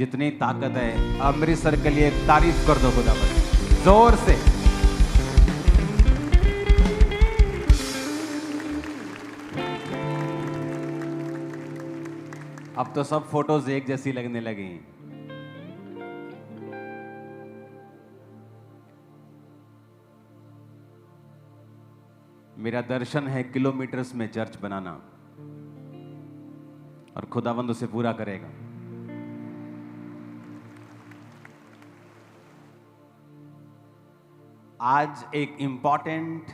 जितनी ताकत है अमृतसर के लिए तारीफ कर दो खुदावंद जोर से। अब तो सब फोटोज एक जैसी लगने लगी। मेरा दर्शन है किलोमीटर्स में चर्च बनाना और खुदावंद उसे पूरा करेगा। आज एक इंपॉर्टेंट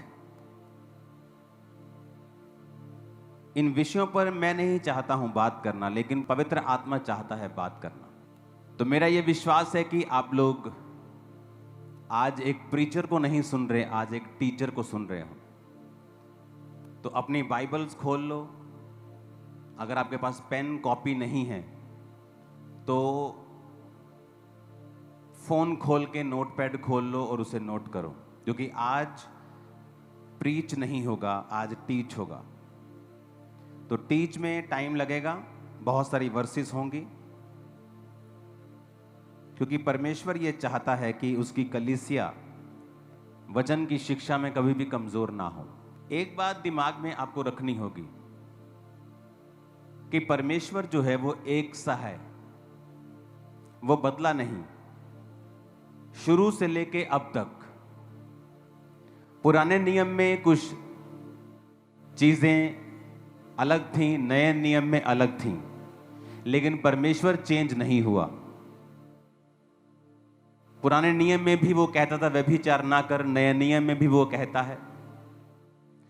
इन विषयों पर मैं नहीं चाहता हूं बात करना, लेकिन पवित्र आत्मा चाहता है बात करना। तो मेरा यह विश्वास है कि आप लोग आज एक प्रीचर को नहीं सुन रहे, आज एक टीचर को सुन रहे हो। तो अपनी बाइबल्स खोल लो। अगर आपके पास पेन कॉपी नहीं है तो फोन खोल के नोटपैड खोल लो और उसे नोट करो, क्योंकि आज प्रीच नहीं होगा, आज टीच होगा। तो टीच में टाइम लगेगा, बहुत सारी वर्सेस होंगी, क्योंकि परमेश्वर ये चाहता है कि उसकी कलीसिया वचन की शिक्षा में कभी भी कमजोर ना हो। एक बात दिमाग में आपको रखनी होगी कि परमेश्वर जो है वो एक सा है, वो बदला नहीं। शुरू से लेके अब तक पुराने नियम में कुछ चीजें अलग थीं, नए नियम में अलग थीं, लेकिन परमेश्वर चेंज नहीं हुआ। पुराने नियम में भी वो कहता था व्यभिचार ना कर, नए नियम में भी वो कहता है।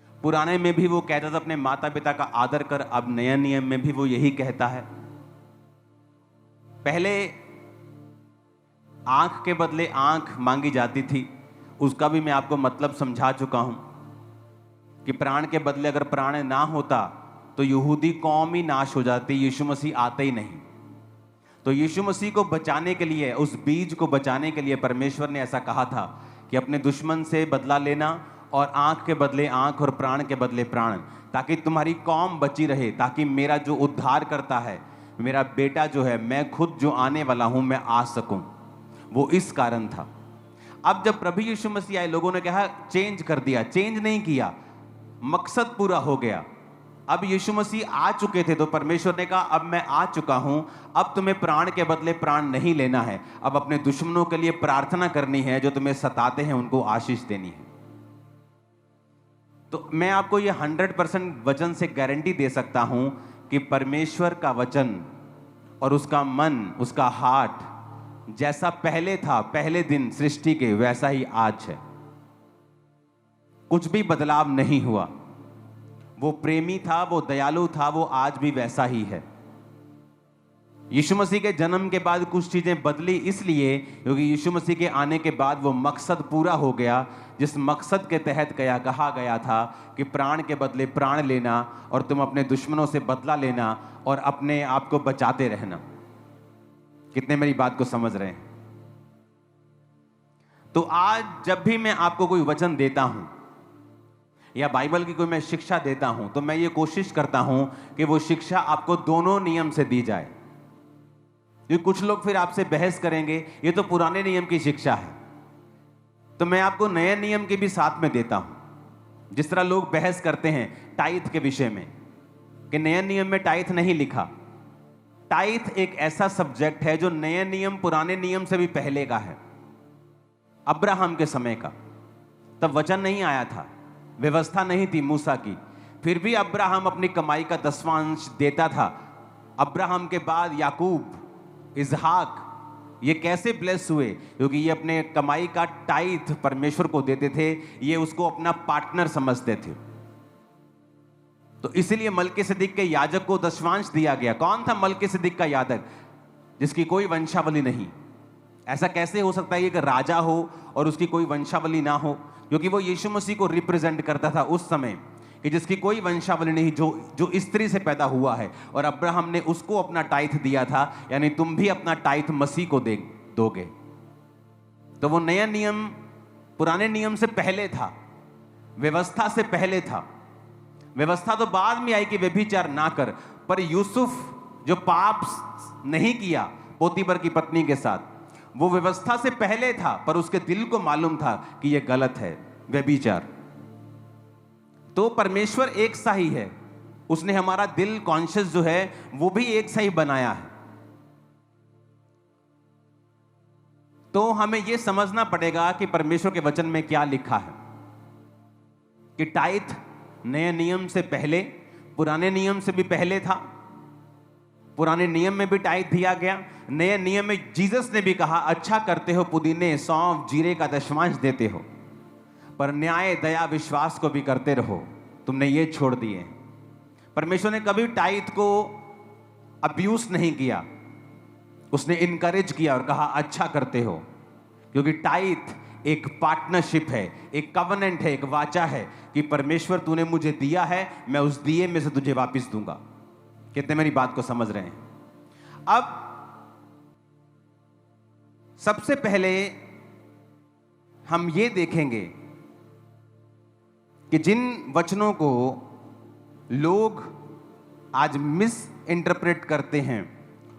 पुराने में भी वो कहता था अपने माता पिता का आदर कर, अब नए नियम में भी वो यही कहता है। पहले आंख के बदले आंख मांगी जाती थी, उसका भी मैं आपको मतलब समझा चुका हूं कि प्राण के बदले अगर प्राण ना होता तो यहूदी कौम ही नाश हो जाती, यीशु मसीह आते ही नहीं। तो यीशु मसीह को बचाने के लिए, उस बीज को बचाने के लिए परमेश्वर ने ऐसा कहा था कि अपने दुश्मन से बदला लेना और आंख के बदले आंख और प्राण के बदले प्राण, ताकि तुम्हारी कौम बची रहे, ताकि मेरा जो उद्धार करता है, मेरा बेटा जो है, मैं खुद जो आने वाला हूं, मैं आ सकूं। वो इस कारण था। अब जब प्रभु यीशु मसीह आए, लोगों ने कहा चेंज कर दिया। चेंज नहीं किया, मकसद पूरा हो गया। अब यीशु मसीह आ चुके थे तो परमेश्वर ने कहा अब मैं आ चुका हूं, अब तुम्हें प्राण के बदले प्राण नहीं लेना है, अब अपने दुश्मनों के लिए प्रार्थना करनी है, जो तुम्हें सताते हैं उनको आशीष देनी है। तो मैं आपको ये 100% वचन से गारंटी दे सकता हूं कि परमेश्वर का वचन और उसका मन, उसका हार्ट जैसा पहले था, पहले दिन सृष्टि के, वैसा ही आज है। कुछ भी बदलाव नहीं हुआ। वो प्रेमी था, वो दयालु था, वो आज भी वैसा ही है। यीशु मसीह के जन्म के बाद कुछ चीजें बदली, इसलिए क्योंकि यीशु मसीह के आने के बाद वो मकसद पूरा हो गया, जिस मकसद के तहत कहा गया था कि प्राण के बदले प्राण लेना और तुम अपने दुश्मनों से बदला लेना और अपने आप को बचाते रहना। कितने मेरी बात को समझ रहे हैं? तो आज जब भी मैं आपको कोई वचन देता हूं या बाइबल की कोई मैं शिक्षा देता हूं, तो मैं ये कोशिश करता हूं कि वो शिक्षा आपको दोनों नियम से दी जाए। क्योंकि कुछ लोग फिर आपसे बहस करेंगे ये तो पुराने नियम की शिक्षा है, तो मैं आपको नए नियम के भी साथ में देता हूं। जिस तरह लोग बहस करते हैं टाइथ के विषय में कि नए नियम में टाइथ नहीं लिखा। टाइथ एक ऐसा सब्जेक्ट है जो नए नियम पुराने नियम से भी पहले का है, अब्राहम के समय का। तब वचन नहीं आया था, व्यवस्था नहीं थी मूसा की, फिर भी अब्राहम अपनी कमाई का 10वां देता था। अब्राहम के बाद याकूब, इसहाक, ये कैसे ब्लेस हुए? क्योंकि ये अपने कमाई का टाइथ परमेश्वर को देते थे, ये उसको अपना पार्टनर समझते थे। तो इसीलिए मलकीसिदक के याजक को 10वां दिया गया। कौन था मलकीसिदक का याजक? जिसकी कोई वंशावली नहीं। ऐसा कैसे हो सकता है कि राजा हो और उसकी कोई वंशावली ना हो? क्योंकि वो यीशु मसीह को रिप्रेजेंट करता था उस समय, कि जिसकी कोई वंशावली नहीं, जो स्त्री से पैदा हुआ है, और अब्राहम ने उसको अपना टाइथ दिया था। यानी तुम भी अपना टाइथ मसीह को दोगे। तो वो नया नियम पुराने नियम से पहले था, व्यवस्था से पहले था। व्यवस्था तो बाद में आई कि व्यभिचार ना कर, पर यूसुफ जो पाप नहीं किया, पोतीपर की पत्नी के साथ। वो व्यवस्था से पहले था, पर उसके दिल को मालूम था कि यह गलत है, व्यभिचार। तो परमेश्वर एक सा ही है, उसने हमारा दिल कॉन्शियस जो है वो भी एक सा ही बनाया है। तो हमें यह समझना पड़ेगा कि परमेश्वर के वचन में क्या लिखा है कि टाइथ नए नियम से पहले, पुराने नियम से भी पहले था। पुराने नियम में भी टाइथ दिया गया, नए नियम में जीसस ने भी कहा अच्छा करते हो, पुदीने, सौंफ, जीरे का दशमांश देते हो, पर न्याय, दया, विश्वास को भी करते रहो, तुमने ये छोड़ दिए। परमेश्वर ने कभी टाइथ को अब्यूज नहीं किया, उसने इनकरेज किया और कहा अच्छा करते हो, क्योंकि टाइथ एक पार्टनरशिप है, एक कवनेंट है, एक वाचा है कि परमेश्वर तूने मुझे दिया है, मैं उस दिए में से तुझे वापस दूंगा। कितने मेरी बात को समझ रहे हैं? अब सबसे पहले हम ये देखेंगे कि जिन वचनों को लोग आज मिस इंटरप्रेट करते हैं,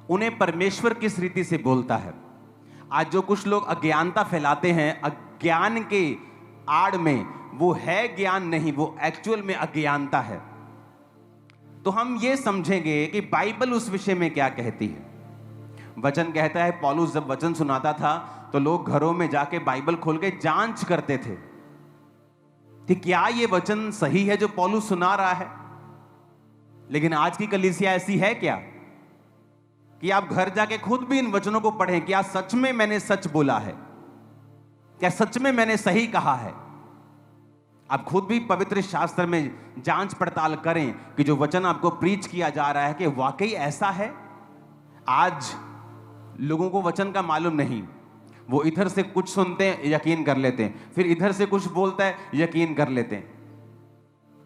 उन्हें परमेश्वर किस रीति से बोलता है। आज जो कुछ लोग अज्ञानता फैलाते हैं, अज्ञान के आड़ में, वो है ज्ञान नहीं, वो एक्चुअल में अज्ञानता है। तो हम ये समझेंगे कि बाइबल उस विषय में क्या कहती है। वचन कहता है, पौलुस जब वचन सुनाता था तो लोग घरों में जाके बाइबल खोल के जांच करते थे कि क्या ये वचन सही है जो पौलुस सुना रहा है। लेकिन आज की कलीसिया ऐसी है क्या कि आप घर जाके खुद भी इन वचनों को पढ़ें, क्या सच में मैंने सच बोला है, क्या सच में मैंने सही कहा है। आप खुद भी पवित्र शास्त्र में जांच पड़ताल करें कि जो वचन आपको प्रीच किया जा रहा है कि वाकई ऐसा है। आज लोगों को वचन का मालूम नहीं, वो इधर से कुछ सुनते हैं, यकीन कर लेते हैं, फिर इधर से कुछ बोलता है, यकीन कर लेते हैं।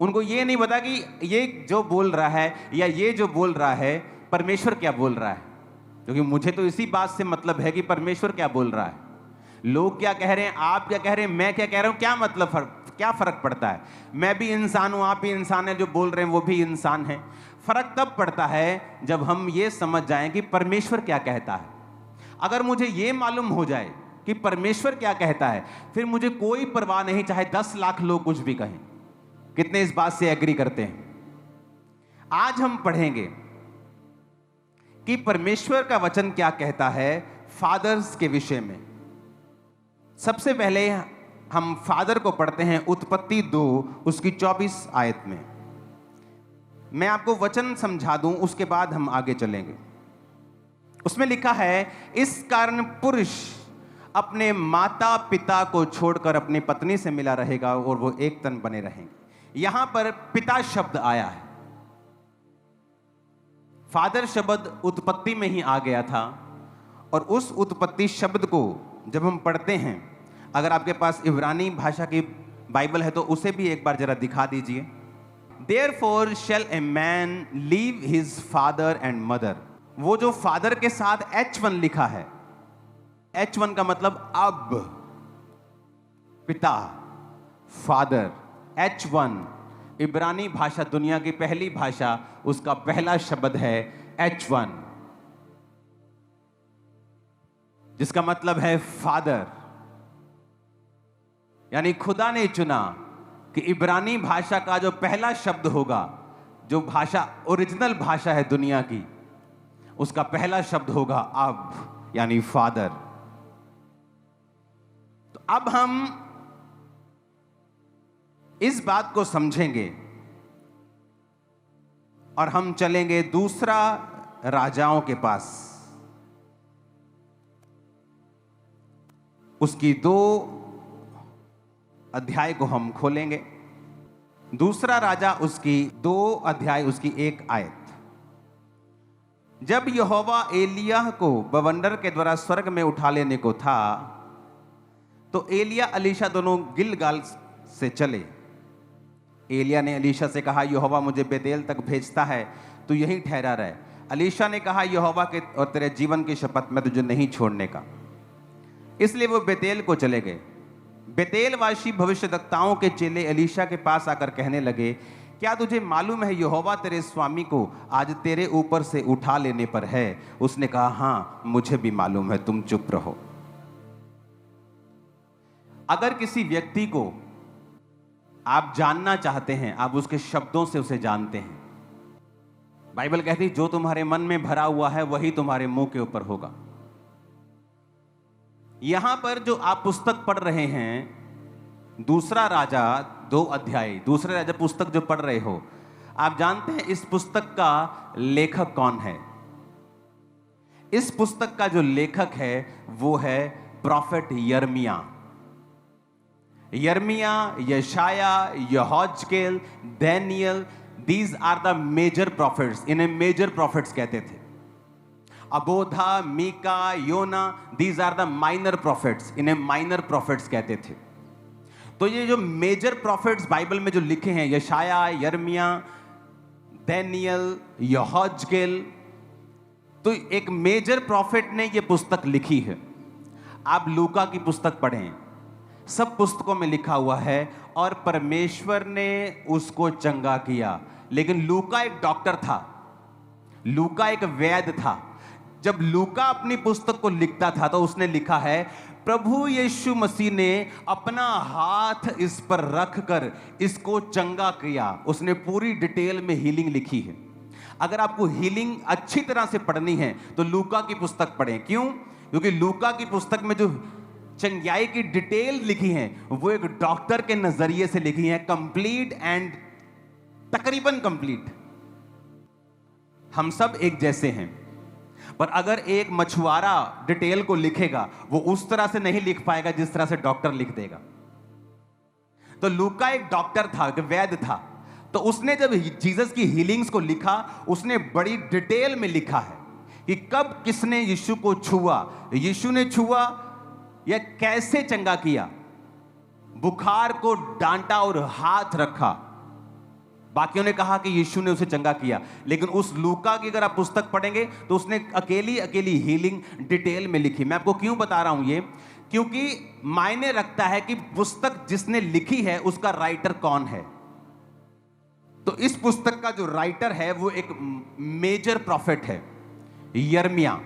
उनको ये नहीं पता कि ये जो बोल रहा है या ये जो बोल रहा है परमेश्वर क्या बोल रहा है। क्योंकि मुझे तो इसी बात से मतलब है कि परमेश्वर क्या बोल रहा है। लोग क्या कह रहे हैं, आप क्या कह रहे हैं, मैं क्या कह रहा हूं, क्या मतलब क्या फर्क पड़ता है। मैं भी इंसान हूं, आप भी इंसान हैं, जो बोल रहे हैं वो भी इंसान है। फर्क तब पड़ता है जब हम ये समझ जाएं कि परमेश्वर क्या कहता है। अगर मुझे ये मालूम हो जाए कि परमेश्वर क्या कहता है, फिर मुझे कोई परवाह नहीं, चाहे 10 लाख लोग कुछ भी कहें। कितने इस बात से एग्री करते हैं? आज हम पढ़ेंगे कि परमेश्वर का वचन क्या कहता है फादर्स के विषय में। सबसे पहले हम फादर को पढ़ते हैं उत्पत्ति 2 उसकी 24 आयत में। मैं आपको वचन समझा दूं, उसके बाद हम आगे चलेंगे। उसमें लिखा है, इस कारण पुरुष अपने माता पिता को छोड़कर अपनी पत्नी से मिला रहेगा और वो एक तन बने रहेंगे। यहां पर पिता शब्द आया है। फादर शब्द उत्पत्ति में ही आ गया था, और उस उत्पत्ति शब्द को जब हम पढ़ते हैं, अगर आपके पास इब्रानी भाषा की बाइबल है तो उसे भी एक बार जरा दिखा दीजिए। Therefore shall a man leave his father and mother। वो जो फादर के साथ H1 लिखा है, H1 का मतलब अब, पिता, फादर। H1 इब्रानी भाषा, दुनिया की पहली भाषा, उसका पहला शब्द है H1, जिसका मतलब है फादर। यानी खुदा ने चुना कि इब्रानी भाषा का जो पहला शब्द होगा, जो भाषा ओरिजिनल भाषा है दुनिया की, उसका पहला शब्द होगा अब, यानी फादर। तो अब हम इस बात को समझेंगे और हम चलेंगे दूसरा राजाओं के पास। उसकी 2 अध्याय को हम खोलेंगे। दूसरा राजा उसकी 2 अध्याय उसकी 1 आयत। जब यहोवा एलिय्याह को बवंडर के द्वारा स्वर्ग में उठा लेने को था, तो एलिय्याह अलीशा दोनों गिलगाल से चले। एलिय्याह ने अलीशा से कहा, यहोवा मुझे बेतेल तक भेजता है, तू यहीं ठहरा रहे। अलीशा ने कहा, यहोवा के और तेरे जीवन की शपथ मैं तुझे नहीं छोड़ने का। इसलिए वो बेतेल को चले गए। बेतेलवासी भविष्यद्वक्ताओं के चेले एलीशा के पास आकर कहने लगे, क्या तुझे मालूम है यहोवा तेरे स्वामी को आज तेरे ऊपर से उठा लेने पर है? उसने कहा, हाँ मुझे भी मालूम है, तुम चुप रहो। अगर किसी व्यक्ति को आप जानना चाहते हैं, आप उसके शब्दों से उसे जानते हैं। बाइबल कहती है जो तुम्हारे मन में भरा हुआ है वही तुम्हारे मुंह के ऊपर होगा। यहां पर जो आप पुस्तक पढ़ रहे हैं, दूसरा राजा 2 अध्याय, दूसरे राजा पुस्तक जो पढ़ रहे हो, आप जानते हैं इस पुस्तक का लेखक कौन है? इस पुस्तक का जो लेखक है वो है प्रॉफेट यिर्मयाह। यिर्मयाह, यशाया, यहोजकेल, दानियल, these are the major prophets. इन्हें मेजर प्रॉफिट्स कहते थे। अबोधा, मीका, योना, these are the minor prophets. इन्हें माइनर प्रॉफिट्स कहते थे। तो ये जो मेजर प्रॉफिट्स बाइबल में जो लिखे हैं, यशाया, यिर्मयाह, दानियल, यहोजकेल, तो एक मेजर प्रॉफिट ने ये पुस्तक लिखी है। आप लूका की पुस्तक पढ़ें, सब पुस्तकों में लिखा हुआ है और परमेश्वर ने उसको चंगा किया। लेकिन लूका एक डॉक्टर था, लूका एक वैद्य था। जब लूका अपनी पुस्तक को लिखता था तो उसने लिखा है, प्रभु यीशु मसीह ने अपना हाथ इस पर रखकर इसको चंगा किया। उसने पूरी डिटेल में हीलिंग लिखी है। अगर आपको हीलिंग अच्छी तरह से पढ़नी है तो लूका की पुस्तक पढ़ें। क्यों? क्योंकि लूका की पुस्तक में जो चंगाई की डिटेल लिखी है वो एक डॉक्टर के नजरिए से लिखी है, कंप्लीट एंड तकरीबन कंप्लीट। हम सब एक जैसे हैं, पर अगर एक मछुआरा डिटेल को लिखेगा वो उस तरह से नहीं लिख पाएगा जिस तरह से डॉक्टर लिख देगा। तो लूका एक डॉक्टर था, एक वैद्य था। तो उसने जब जीसस की हीलिंग्स को लिखा, उसने बड़ी डिटेल में लिखा है कि कब किसने यीशु को छुआ, यीशु ने छुआ या कैसे चंगा किया, बुखार को डांटा और हाथ रखा। बाकियों ने कहा कि यीशु ने उसे चंगा किया, लेकिन उस लूका की अगर आप पुस्तक पढ़ेंगे तो उसने अकेली हीलिंग डिटेल में लिखी। मैं आपको क्यों बता रहा हूं ये? क्योंकि मायने रखता है कि पुस्तक जिसने लिखी है उसका राइटर कौन है। तो इस पुस्तक का जो राइटर है वो एक मेजर प्रॉफिट है, यिर्मयाह।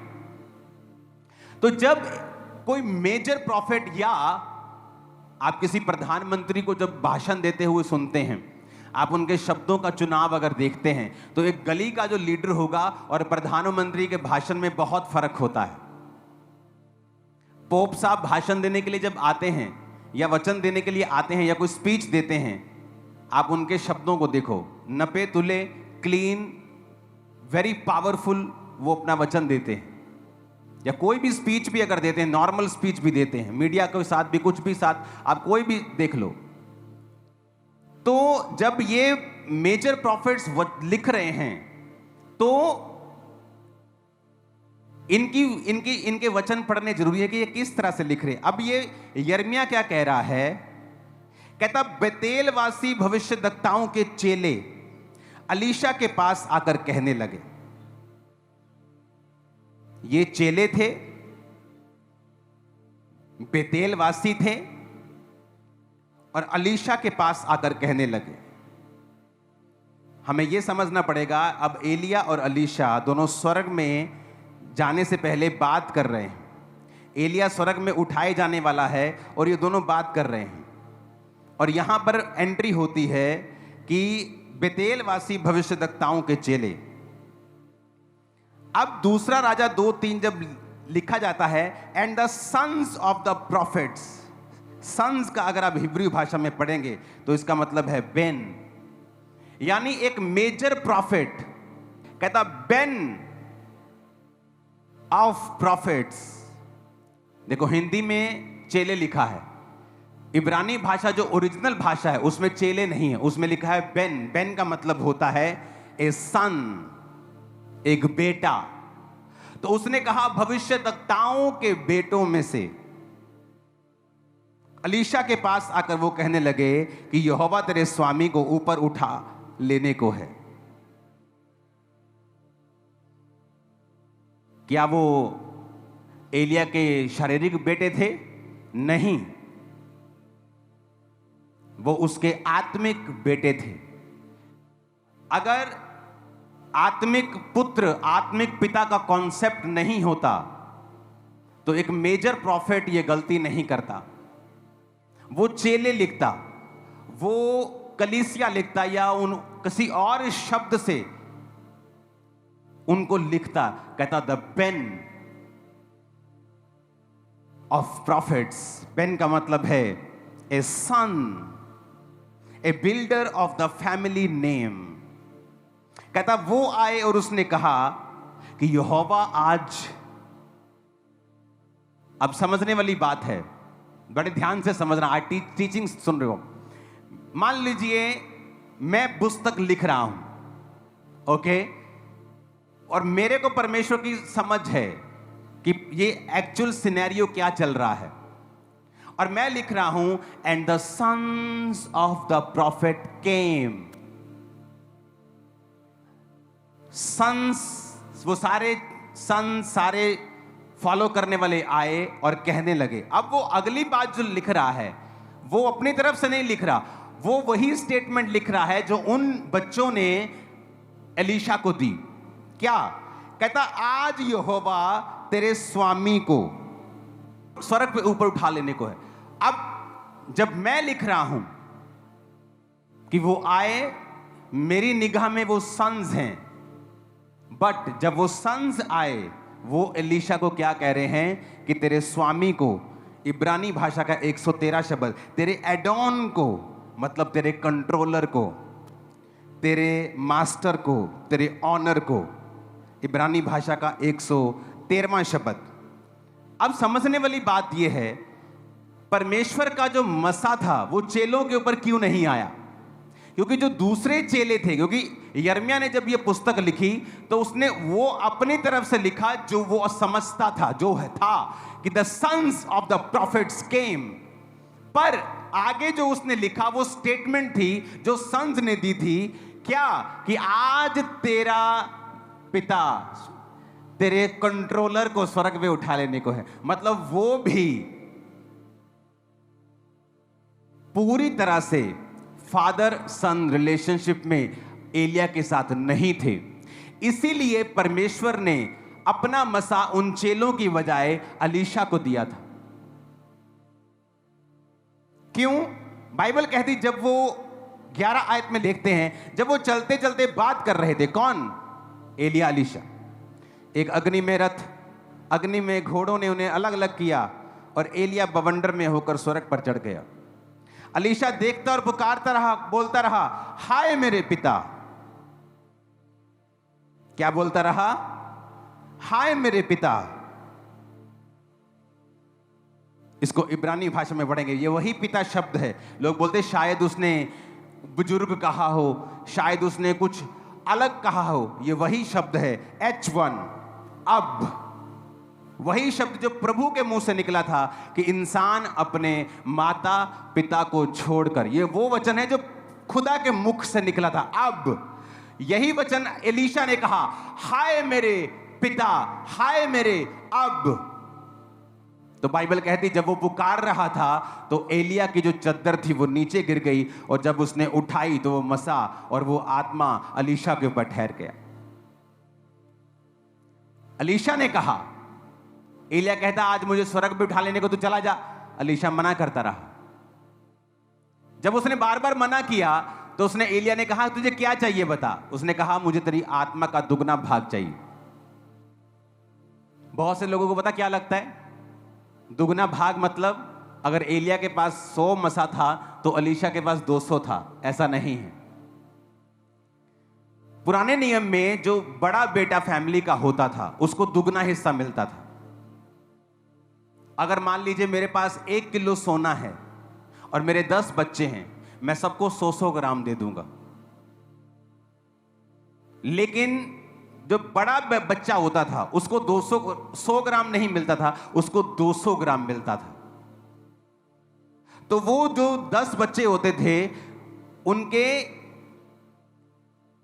तो जब कोई मेजर प्रॉफिट या आप किसी प्रधानमंत्री को जब भाषण देते हुए सुनते हैं, आप उनके शब्दों का चुनाव अगर देखते हैं तो एक गली का जो लीडर होगा और प्रधानमंत्री के भाषण में बहुत फर्क होता है। पोप साहब भाषण देने के लिए जब आते हैं या वचन देने के लिए आते हैं या कोई स्पीच देते हैं, आप उनके शब्दों को देखो, नपे तुले, क्लीन, वेरी पावरफुल वो अपना वचन देते हैं। या कोई भी स्पीच भी अगर देते हैं, नॉर्मल स्पीच भी देते हैं, मीडिया के साथ भी, कुछ भी साथ, आप कोई भी देख लो। तो जब ये मेजर प्रॉफिट्स लिख रहे हैं तो इनके वचन पढ़ने जरूरी है कि ये किस तरह से लिख रहे हैं। अब ये यिर्मयाह क्या कह रहा है? कहता, बेतेलवासी भविष्यद्वक्ताओं के चेले अलीशा के पास आकर कहने लगे। ये चेले थे, बेतेलवासी थे और अलीशा के पास आकर कहने लगे। हमें यह समझना पड़ेगा, अब एलिया और अलीशा दोनों स्वर्ग में जाने से पहले बात कर रहे हैं। एलिया स्वर्ग में उठाए जाने वाला है और ये दोनों बात कर रहे हैं। और यहां पर एंट्री होती है कि बेतेलवासी भविष्यद्वक्ताओं के चेले। अब दूसरा राजा 2:3 जब लिखा जाता है, and the sons of the prophets. Sons का अगर आप हिब्रू भाषा में पढ़ेंगे तो इसका मतलब है बेन, यानी एक मेजर प्रॉफिट। कहता बेन ऑफ प्रॉफिट्स। देखो हिंदी में चेले लिखा है, इब्रानी भाषा जो ओरिजिनल भाषा है उसमें चेले नहीं है, उसमें लिखा है बेन। बेन का मतलब होता है ए सन, एक बेटा। तो उसने कहा भविष्यद्वक्ताओं के बेटों में से अलीशा के पास आकर वो कहने लगे कि यहोवा तेरे स्वामी को ऊपर उठा लेने को है। क्या वो एलिया के शारीरिक बेटे थे? नहीं, वो उसके आत्मिक बेटे थे। अगर आत्मिक पुत्र, आत्मिक पिता का कॉन्सेप्ट नहीं होता तो एक मेजर प्रॉफिट ये गलती नहीं करता। वो चेले लिखता, वो कलीसिया लिखता, या उन किसी और शब्द से उनको लिखता, कहता द पेन ऑफ प्रॉफिट्स। पेन का मतलब है a son, a builder of the family name. कहता वो आए और उसने कहा कि यहोवा आज, अब समझने वाली बात है, बड़े ध्यान से समझना, आज टीचिंग सुन रहे हो। मान लीजिए मैं पुस्तक लिख रहा हूं, ओके, और मेरे को परमेश्वर की समझ है कि ये एक्चुअल सिनेरियो क्या चल रहा है, और मैं लिख रहा हूं and the sons of the prophet came. Sons, वो सारे सन, सारे फॉलो करने वाले आए और कहने लगे। अब वो अगली बात जो लिख रहा है वो अपनी तरफ से नहीं लिख रहा, वो वही स्टेटमेंट लिख रहा है जो उन बच्चों ने एलीशा को दी। क्या कहता? आज यहोवा तेरे स्वामी को स्वर्ग पे ऊपर उठा लेने को है। अब जब मैं लिख रहा हूं कि वो आए, मेरी निगाह में वो सन्स हैं, बट जब वो सन्स आए, वो एलीशा को क्या कह रहे हैं कि तेरे स्वामी को, इब्रानी भाषा का 113 शब्द, तेरे एडॉन को, मतलब तेरे कंट्रोलर को, तेरे मास्टर को, तेरे ऑनर को, इब्रानी भाषा का 113वां शब्द। अब समझने वाली बात यह है, परमेश्वर का जो मसा था वो चेलों के ऊपर क्यों नहीं आया? क्योंकि जो दूसरे चेले थे, क्योंकि यिर्मयाह ने जब ये पुस्तक लिखी तो उसने वो अपनी तरफ से लिखा जो वो समझता था, जो है था कि the sons of the prophets came. पर आगे जो उसने लिखा वो स्टेटमेंट थी जो सन्स ने दी थी, क्या कि आज तेरा पिता तेरे कंट्रोलर को स्वर्ग में उठा लेने को है। मतलब वो भी पूरी तरह से फादर सन रिलेशनशिप में एलिया के साथ नहीं थे। इसीलिए परमेश्वर ने अपना मसा उन चेलों की बजाय एलीशा को दिया था। क्यों? बाइबल कहती, जब वो 11 आयत में देखते हैं, जब वो चलते चलते बात कर रहे थे, कौन? एलिया, एलीशा। एक अग्नि में रथ, अग्नि में घोड़ों ने उन्हें अलग अलग किया और एलिया बवंडर में होकर स्वर्ग पर चढ़ गया। एलीशा देखता और पुकारता रहा, बोलता रहा, हाय मेरे पिता। क्या बोलता रहा? हाय मेरे पिता। इसको इब्रानी भाषा में पढ़ेंगे, ये वही पिता शब्द है। लोग बोलते शायद उसने बुजुर्ग कहा हो, शायद उसने कुछ अलग कहा हो, ये वही शब्द है H1। अब वही शब्द जो प्रभु के मुंह से निकला था कि इंसान अपने माता पिता को छोड़कर, ये वो वचन है जो खुदा के मुख से निकला था। अब यही वचन एलीशा ने कहा, हाय मेरे पिता, हाय मेरे अब। तो बाइबल कहती जब वो पुकार रहा था तो एलिया की जो चद्दर थी वो नीचे गिर गई, और जब उसने उठाई तो वो मसा और वो आत्मा एलीशा के ऊपर ठहर गया। एलीशा ने कहा, एलिया कहता आज मुझे स्वर्ग पे उठा लेने को, तू चला जा। एलीशा मना करता रहा। जब उसने बार बार मना किया तो उसने, एलिया ने कहा तुझे क्या चाहिए बता। उसने कहा मुझे तेरी आत्मा का दुगना भाग चाहिए। बहुत से लोगों को पता क्या लगता है दुगना भाग मतलब? अगर एलिया के पास 100 मसा था तो एलीशा के पास 200 था। ऐसा नहीं है। पुराने नियम में जो बड़ा बेटा फैमिली का होता था उसको दुगना हिस्सा मिलता था। अगर मान लीजिए मेरे पास 1 किलो सोना है और मेरे 10 बच्चे हैं, मैं सबको 100-100 ग्राम दे दूंगा। लेकिन जो बड़ा बच्चा होता था उसको 100 ग्राम नहीं मिलता था, उसको 200 ग्राम मिलता था। तो वो जो 10 बच्चे होते थे उनके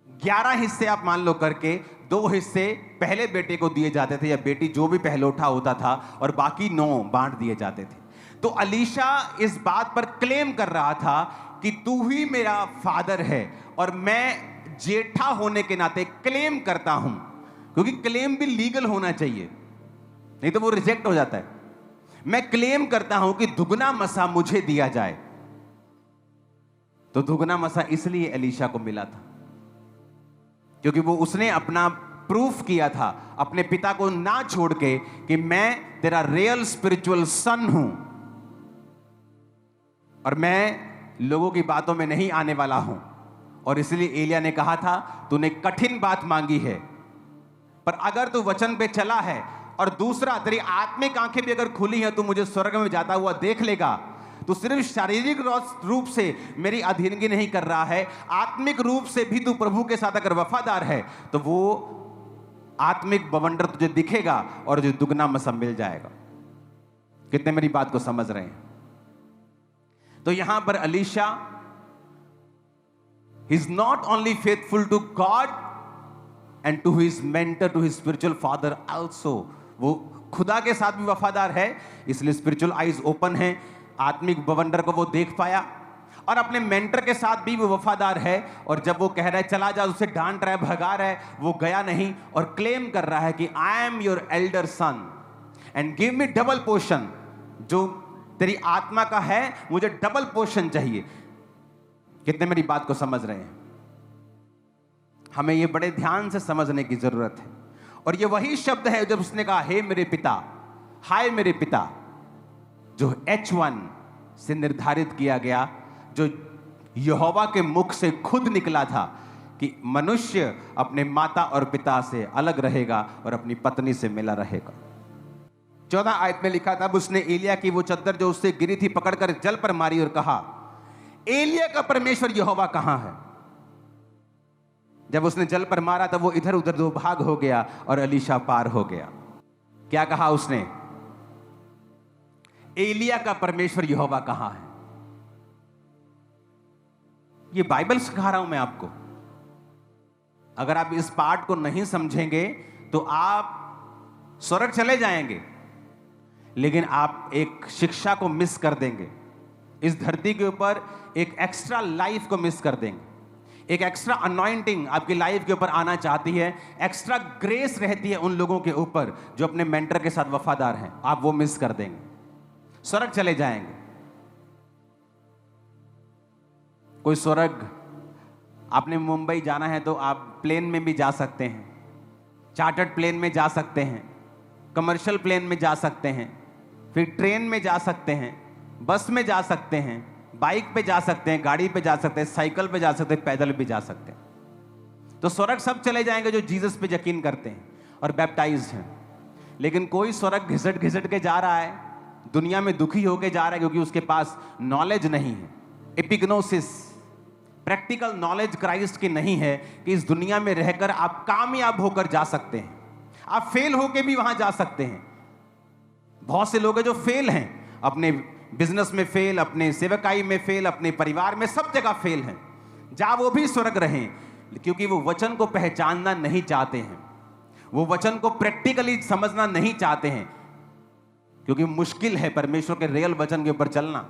11 हिस्से आप मान लो करके, 2 हिस्से पहले बेटे को दिए जाते थे या बेटी जो भी पहलौठा होता था, और बाकी 9 बांट दिए जाते थे। तो एलीशा इस बात पर क्लेम कर रहा था कि तू ही मेरा फादर है और मैं जेठा होने के नाते क्लेम करता हूं, क्योंकि क्लेम भी लीगल होना चाहिए, नहीं तो वो रिजेक्ट हो जाता है। मैं क्लेम करता हूं कि दुगना मसा मुझे दिया जाए। तो दुगना मसा इसलिए एलीशा को मिला था क्योंकि वो उसने अपना प्रूफ किया था अपने पिता को ना छोड़ के कि मैं तेरा रियल स्पिरिचुअल सन हूं और मैं लोगों की बातों में नहीं आने वाला हूं। और इसलिए एलिया ने कहा था, तूने कठिन बात मांगी है, पर अगर तू वचन पे चला है और दूसरा तेरी आत्मिक आंखें भी अगर खुली हैं तो मुझे स्वर्ग में जाता हुआ देख लेगा। तू सिर्फ शारीरिक रूप से मेरी अधीनगी नहीं कर रहा है, आत्मिक रूप से भी तू प्रभु के साथ अगर वफादार है तो वो आत्मिक बवंडर तुझे दिखेगा और तुझे दुगना मसा मिल जाएगा। कितने मेरी बात को समझ रहे हैं? तो यहां पर Elisha is not only faithful to God and to his mentor, to his spiritual father also. वो खुदा के साथ भी वफादार है, इसलिए स्पिरिचुअल आईज ओपन है, आत्मिक बवंडर को वो देख पाया, और अपने मेंटर के साथ भी वो वफादार है। और जब वो कह रहा है चला जा, उसे डांट रहा है, भगा रहा है, वो गया नहीं और क्लेम कर रहा है कि I am your elder son and give me double portion. जो तेरी आत्मा का है मुझे डबल पोर्शन चाहिए। कितने मेरी बात को समझ रहे हैं? हमें ये बड़े ध्यान से समझने की जरूरत है। और ये वही शब्द है जब उसने कहा हे मेरे पिता, हाय मेरे पिता, जो H1 से निर्धारित किया गया, जो यहोवा के मुख से खुद निकला था कि मनुष्य अपने माता और पिता से अलग रहेगा और अपनी पत्नी से मिला रहेगा। 14 आयत में लिखा था, उसने एलिया की वो चद्दर जो उससे गिरी थी पकड़कर जल पर मारी और कहा, एलिया का परमेश्वर यहोवा कहां है? जब उसने जल पर मारा तब वो इधर उधर दो भाग हो गया और एलीशा पार हो गया। क्या कहा उसने? एलिया का परमेश्वर यहोवा कहां है? ये बाइबल सिखा रहा हूं मैं आपको। अगर आप इस पार्ट को नहीं समझेंगे तो आप स्वर्ग चले जाएंगे, लेकिन आप एक शिक्षा को मिस कर देंगे। इस धरती के ऊपर एक एक्स्ट्रा लाइफ को मिस कर देंगे। एक एक्स्ट्रा अनॉइंटिंग आपकी लाइफ के ऊपर आना चाहती है, एक्स्ट्रा ग्रेस रहती है उन लोगों के ऊपर जो अपने मेंटर के साथ वफादार हैं, आप वो मिस कर देंगे, स्वर्ग चले जाएंगे। कोई स्वर्ग, आपने मुंबई जाना है तो आप प्लेन में भी जा सकते हैं, चार्टर्ड प्लेन में जा सकते हैं, कमर्शियल प्लेन में जा सकते हैं, फिर ट्रेन में जा सकते हैं, बस में जा सकते हैं, बाइक पे जा सकते हैं, गाड़ी पे जा सकते हैं, साइकिल पे जा सकते हैं, पैदल भी जा सकते हैं। तो स्वर्ग सब चले जाएंगे जो जीसस पे यकीन करते हैं और बैप्टाइज्ड हैं। लेकिन कोई स्वर्ग घिसट घिसट के जा रहा है, दुनिया में दुखी होके जा रहा है क्योंकि उसके पास नॉलेज नहीं है, एपिग्नोसिस, प्रैक्टिकल नॉलेज क्राइस्ट की नहीं है कि इस दुनिया में रहकर आप कामयाब होकर जा सकते हैं, आप फेल होकर भी वहां जा सकते हैं। बहुत से लोग हैं जो फेल हैं, अपने बिजनेस में फेल, अपने सेवकाई में फेल, अपने परिवार में, सब जगह फेल हैं। जा वो भी स्वर्ग रहें, क्योंकि वो वचन को पहचानना नहीं चाहते हैं, वो वचन को प्रैक्टिकली समझना नहीं चाहते हैं, क्योंकि मुश्किल है परमेश्वर के रियल वचन के ऊपर चलना।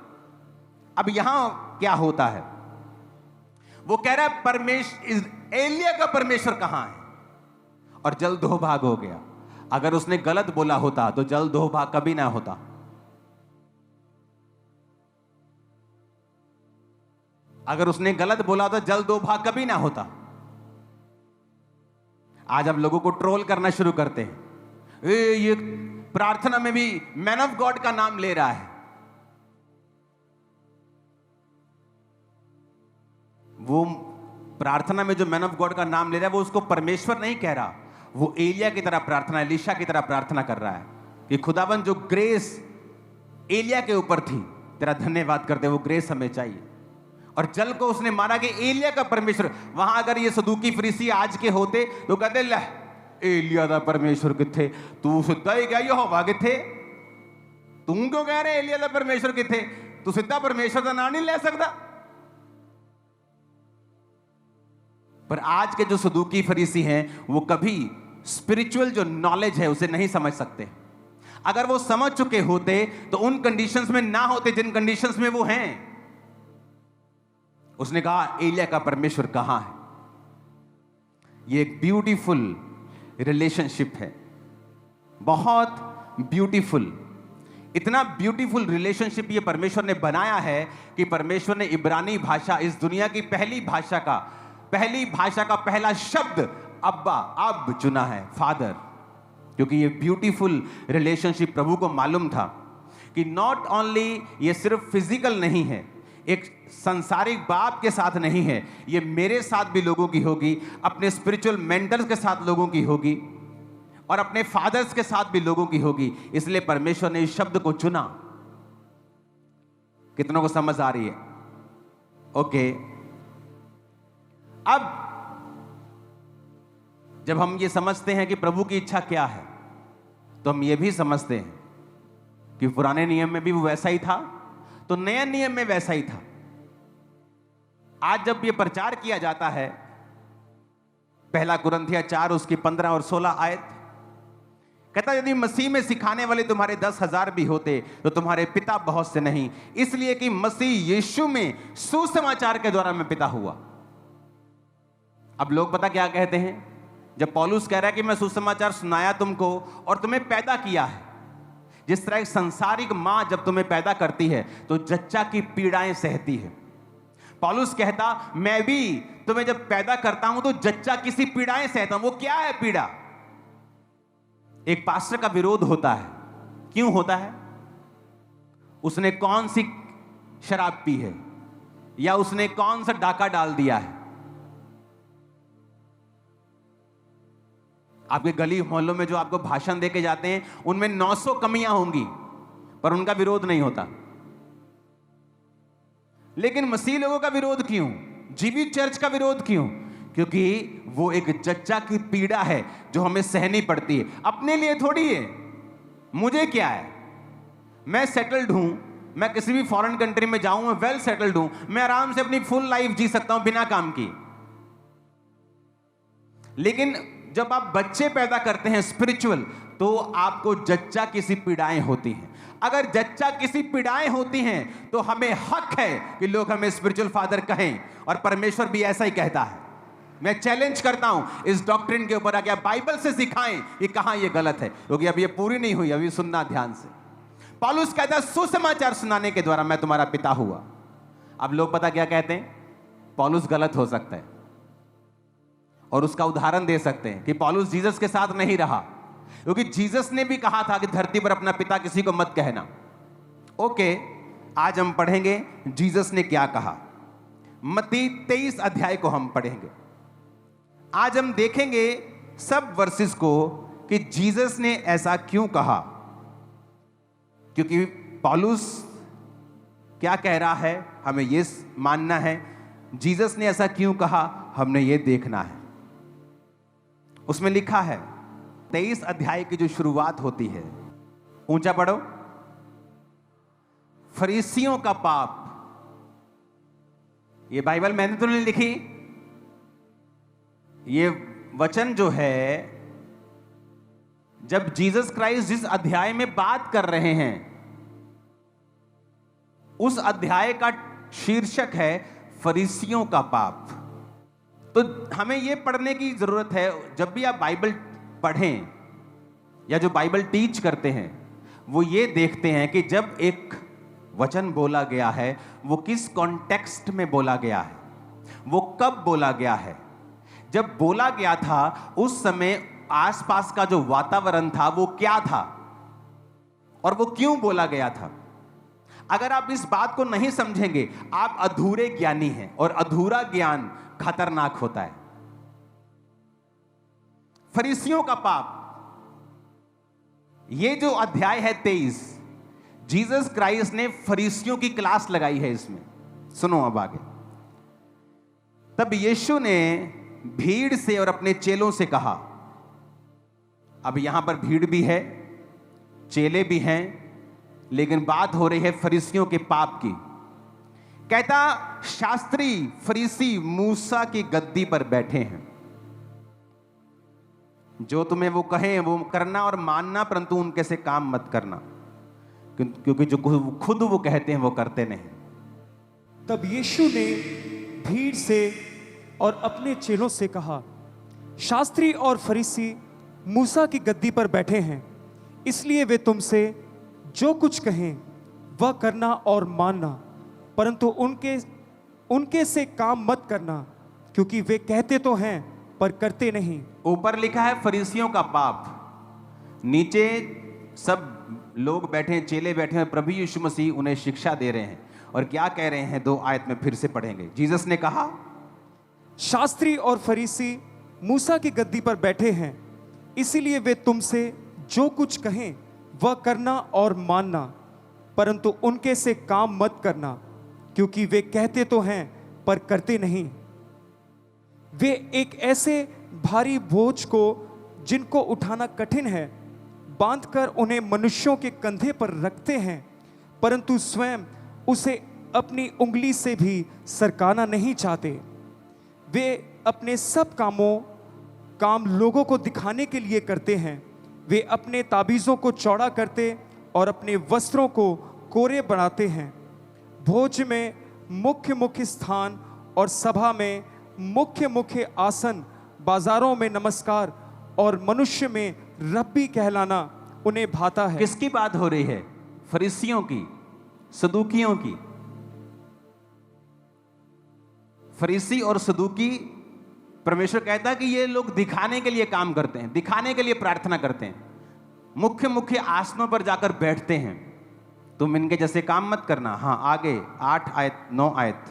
अब यहां क्या होता है? वो कह रहा है परमेश्वर, एलिया का परमेश्वर कहां है? और जल दो भाग हो गया। अगर उसने गलत बोला होता तो जल दो भाग कभी ना होता। अगर उसने गलत बोला तो जल दो भाग कभी ना होता। आज अब लोगों को ट्रोल करना शुरू करते हैं, ये प्रार्थना में भी मैन ऑफ गॉड का नाम ले रहा है। वो प्रार्थना में जो मैन ऑफ गॉड का नाम ले रहा है वो उसको परमेश्वर नहीं कह रहा, वो एलिया की तरह प्रार्थना, एलीशा की तरह प्रार्थना कर रहा है कि खुदावन जो ग्रेस एलिया के ऊपर थी, तेरा धन्यवाद करते, वो ग्रेस हमें चाहिए। और जल को उसने माना कि एलिया का परमेश्वर। वहां अगर ये सदूकी फरीसी आज के होते तो कहते ले एलिया दा परमेश्वर किथे, तू सीधा ही क्या यहोवा किथे, तू क्यों कह रहे एलिया दा परमेश्वर किथे, तू सीधा परमेश्वर का नाम नहीं ले सकता। पर आज के जो सदूकी फरीसी हैं वो कभी स्पिरिचुअल जो नॉलेज है उसे नहीं समझ सकते। अगर वो समझ चुके होते तो उन कंडीशंस में ना होते जिन कंडीशंस में वो हैं। उसने कहा एलिया का परमेश्वर कहां है? ये एक ब्यूटीफुल रिलेशनशिप है, बहुत ब्यूटीफुल। इतना ब्यूटीफुल रिलेशनशिप ये परमेश्वर ने बनाया है कि परमेश्वर ने इब्रानी भाषा, इस दुनिया की पहली भाषा का पहला शब्द अब्बा, अब चुना है, फादर। क्योंकि ये ब्यूटीफुल रिलेशनशिप प्रभु को मालूम था कि नॉट ओनली ये सिर्फ फिजिकल नहीं है, एक संसारिक बाप के साथ नहीं है, ये मेरे साथ भी लोगों की होगी, अपने स्पिरिचुअल मेंटर्स के साथ लोगों की होगी और अपने फादर्स के साथ भी लोगों की होगी। इसलिए परमेश्वर ने इस शब्द को चुना। कितनों को समझ आ रही है? ओके। अब जब हम ये समझते हैं कि प्रभु की इच्छा क्या है, तो हम ये भी समझते हैं कि पुराने नियम में भी वो वैसा ही था, तो नए नियम में वैसा ही था। आज जब ये प्रचार किया जाता है, पहला कुरिन्थियों 4 उसकी 15 और 16 आयत कहता, यदि मसीह में सिखाने वाले तुम्हारे 10,000 भी होते तो तुम्हारे पिता बहुत से नहीं, इसलिए कि मसीह यीशु में सुसमाचार के द्वारा मैं पिता हुआ। अब लोग पता क्या कहते हैं, जब पौलुस कह रहा है कि मैं सुसमाचार सुनाया तुमको और तुम्हें पैदा किया है, जिस तरह एक संसारिक मां जब तुम्हें पैदा करती है तो जच्चा की पीड़ाएं सहती है, पौलुस कहता मैं भी तुम्हें जब पैदा करता हूं तो जच्चा किसी पीड़ाएं सहता हूं। वो क्या है पीड़ा? एक पास्टर का विरोध होता है। क्यों होता है? उसने कौन सी शराब पी है या उसने कौन सा डाका डाल दिया है। आपके गली मोहल्लों में जो आपको भाषण देके जाते हैं उनमें 900 कमियां होंगी, पर उनका विरोध नहीं होता। लेकिन मसीह लोगों का विरोध क्यों? जीवित चर्च का विरोध क्यों? क्योंकि वो एक जच्चा की पीड़ा है जो हमें सहनी पड़ती है। अपने लिए थोड़ी है, मुझे क्या है, मैं सेटल्ड हूं, मैं किसी भी फॉरेन कंट्री में जाऊं, मैं वेल सेटल्ड हूं, मैं आराम से अपनी फुल लाइफ जी सकता हूं बिना काम की। लेकिन जब आप बच्चे पैदा करते हैं स्पिरिचुअल, तो आपको जच्चा किसी पीड़ाएं होती हैं। अगर जच्चा किसी पीड़ाएं होती हैं तो हमें हक है कि लोग हमें स्पिरिचुअल फादर कहें, और परमेश्वर भी ऐसा ही कहता है। मैं चैलेंज करता हूं इस डॉक्ट्रिन के ऊपर, आके आप बाइबल से सिखाएं कि कहां ये गलत है, क्योंकि अब ये पूरी नहीं हुई, अभी सुनना ध्यान से। पौलुस कहता है सुसमाचार सुनाने के द्वारा मैं तुम्हारा पिता हुआ। अब लोग पता क्या कहते हैं, पौलुस गलत हो सकता है, और उसका उदाहरण दे सकते हैं कि पौलुस जीसस के साथ नहीं रहा, क्योंकि जीसस ने भी कहा था कि धरती पर अपना पिता किसी को मत कहना। ओके, आज हम पढ़ेंगे जीसस ने क्या कहा। मत्ती 23 अध्याय को हम पढ़ेंगे। आज हम देखेंगे सब वर्सेस को कि जीसस ने ऐसा क्यों कहा, क्योंकि पौलुस क्या कह रहा है हमें यह मानना है, जीसस ने ऐसा क्यों कहा हमने ये देखना है। उसमें लिखा है 23 अध्याय की जो शुरुआत होती है, ऊंचा पढ़ो, फरीसियों का पाप। ये बाइबल मैंने तो नहीं लिखी, ये वचन जो है, जब जीसस क्राइस्ट जिस अध्याय में बात कर रहे हैं उस अध्याय का शीर्षक है फरीसियों का पाप। तो हमें यह पढ़ने की जरूरत है, जब भी आप बाइबल पढ़ें या जो बाइबल टीच करते हैं वो ये देखते हैं कि जब एक वचन बोला गया है वो किस कॉन्टेक्स्ट में बोला गया है, वो कब बोला गया है। जब बोला गया था उस समय आसपास का जो वातावरण था वो क्या था और वो क्यों बोला गया था। अगर आप इस बात को नहीं समझेंगे आप अधूरे ज्ञानी हैं, और अधूरा ज्ञान खतरनाक होता है। फरीसियों का पाप, ये जो अध्याय है 23, जीसस क्राइस्ट ने फरीसियों की क्लास लगाई है इसमें। सुनो अब आगे। तब यीशु ने भीड़ से और अपने चेलों से कहा, अब यहां पर भीड़ भी है, चेले भी हैं, लेकिन बात हो रही है फरीसियों के पाप की। कहता, शास्त्री फरीसी मूसा की गद्दी पर बैठे हैं, जो तुम्हें वो कहें वो करना और मानना, परंतु उनके से काम मत करना, क्योंकि जो खुद वो कहते हैं वो करते नहीं। तब यीशु ने भीड़ से और अपने चेलों से कहा, शास्त्री और फरीसी मूसा की गद्दी पर बैठे हैं, इसलिए वे तुमसे जो कुछ कहें वह करना और मानना, परंतु उनके से काम मत करना, क्योंकि वे कहते तो हैं पर करते नहीं। ऊपर लिखा है फरीसियों का पाप, नीचे सब लोग बैठे हैं, चेले बैठे हैं, प्रभु यीशु मसीह उन्हें शिक्षा दे रहे हैं। और क्या कह रहे हैं, 2 आयत में फिर से पढ़ेंगे। जीसस ने कहा, शास्त्री और फरीसी मूसा की गद्दी पर बैठे हैं, इसीलिए वे तुमसे जो कुछ कहें वह करना और मानना, परंतु उनके से काम मत करना, क्योंकि वे कहते तो हैं पर करते नहीं। वे एक ऐसे भारी बोझ को जिनको उठाना कठिन है बांधकर उन्हें मनुष्यों के कंधे पर रखते हैं, परंतु स्वयं उसे अपनी उंगली से भी सरकाना नहीं चाहते। वे अपने सब काम लोगों को दिखाने के लिए करते हैं। वे अपने ताबीज़ों को चौड़ा करते और अपने वस्त्रों को कोरे बनाते हैं। भोज में मुख्य मुख्य स्थान और सभा में मुख्य मुख्य आसन, बाजारों में नमस्कार और मनुष्य में रब्बी कहलाना उन्हें भाता है। किसकी बात हो रही है? फरीसियों की, सदूकियों की। फरीसी और सदूकी, परमेश्वर कहता है कि ये लोग दिखाने के लिए काम करते हैं, दिखाने के लिए प्रार्थना करते हैं, मुख्य मुख्य आसनों पर जाकर बैठते हैं। तुम इनके जैसे काम मत करना। हाँ, आगे 9 आयत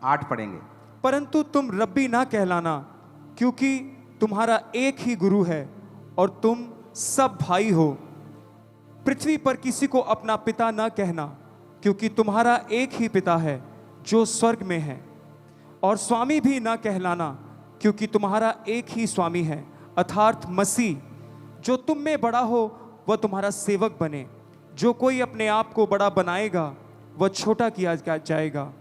8 पढ़ेंगे। परंतु तुम रब्बी ना कहलाना, क्योंकि तुम्हारा एक ही गुरु है और तुम सब भाई हो। पृथ्वी पर किसी को अपना पिता ना कहना, क्योंकि तुम्हारा एक ही पिता है जो स्वर्ग में है। और स्वामी भी ना कहलाना, क्योंकि तुम्हारा एक ही स्वामी है, अर्थात मसीह। जो तुम में बड़ा हो वह तुम्हारा सेवक बने। जो कोई अपने आप को बड़ा बनाएगा वह छोटा किया जाएगा,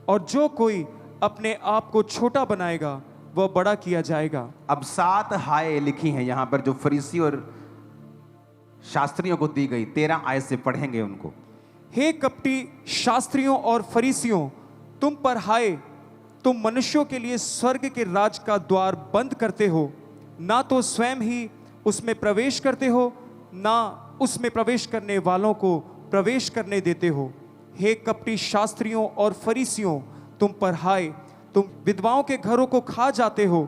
और जो कोई अपने आप को छोटा बनाएगा वह बड़ा किया जाएगा। अब 7 हाय लिखी हैं यहां पर, जो फरीसी और शास्त्रियों को दी गई। 13 आयत से पढ़ेंगे उनको। हे कपटी शास्त्रियों और फरीसियों, तुम पर हाय, तुम मनुष्यों के लिए स्वर्ग के राज का द्वार बंद करते हो, ना तो स्वयं ही उसमें प्रवेश करते हो, ना उसमें प्रवेश करने वालों को प्रवेश करने देते हो। हे कपटी शास्त्रियों और फरीसियों, तुम पर हाय, तुम विधवाओं के घरों को खा जाते हो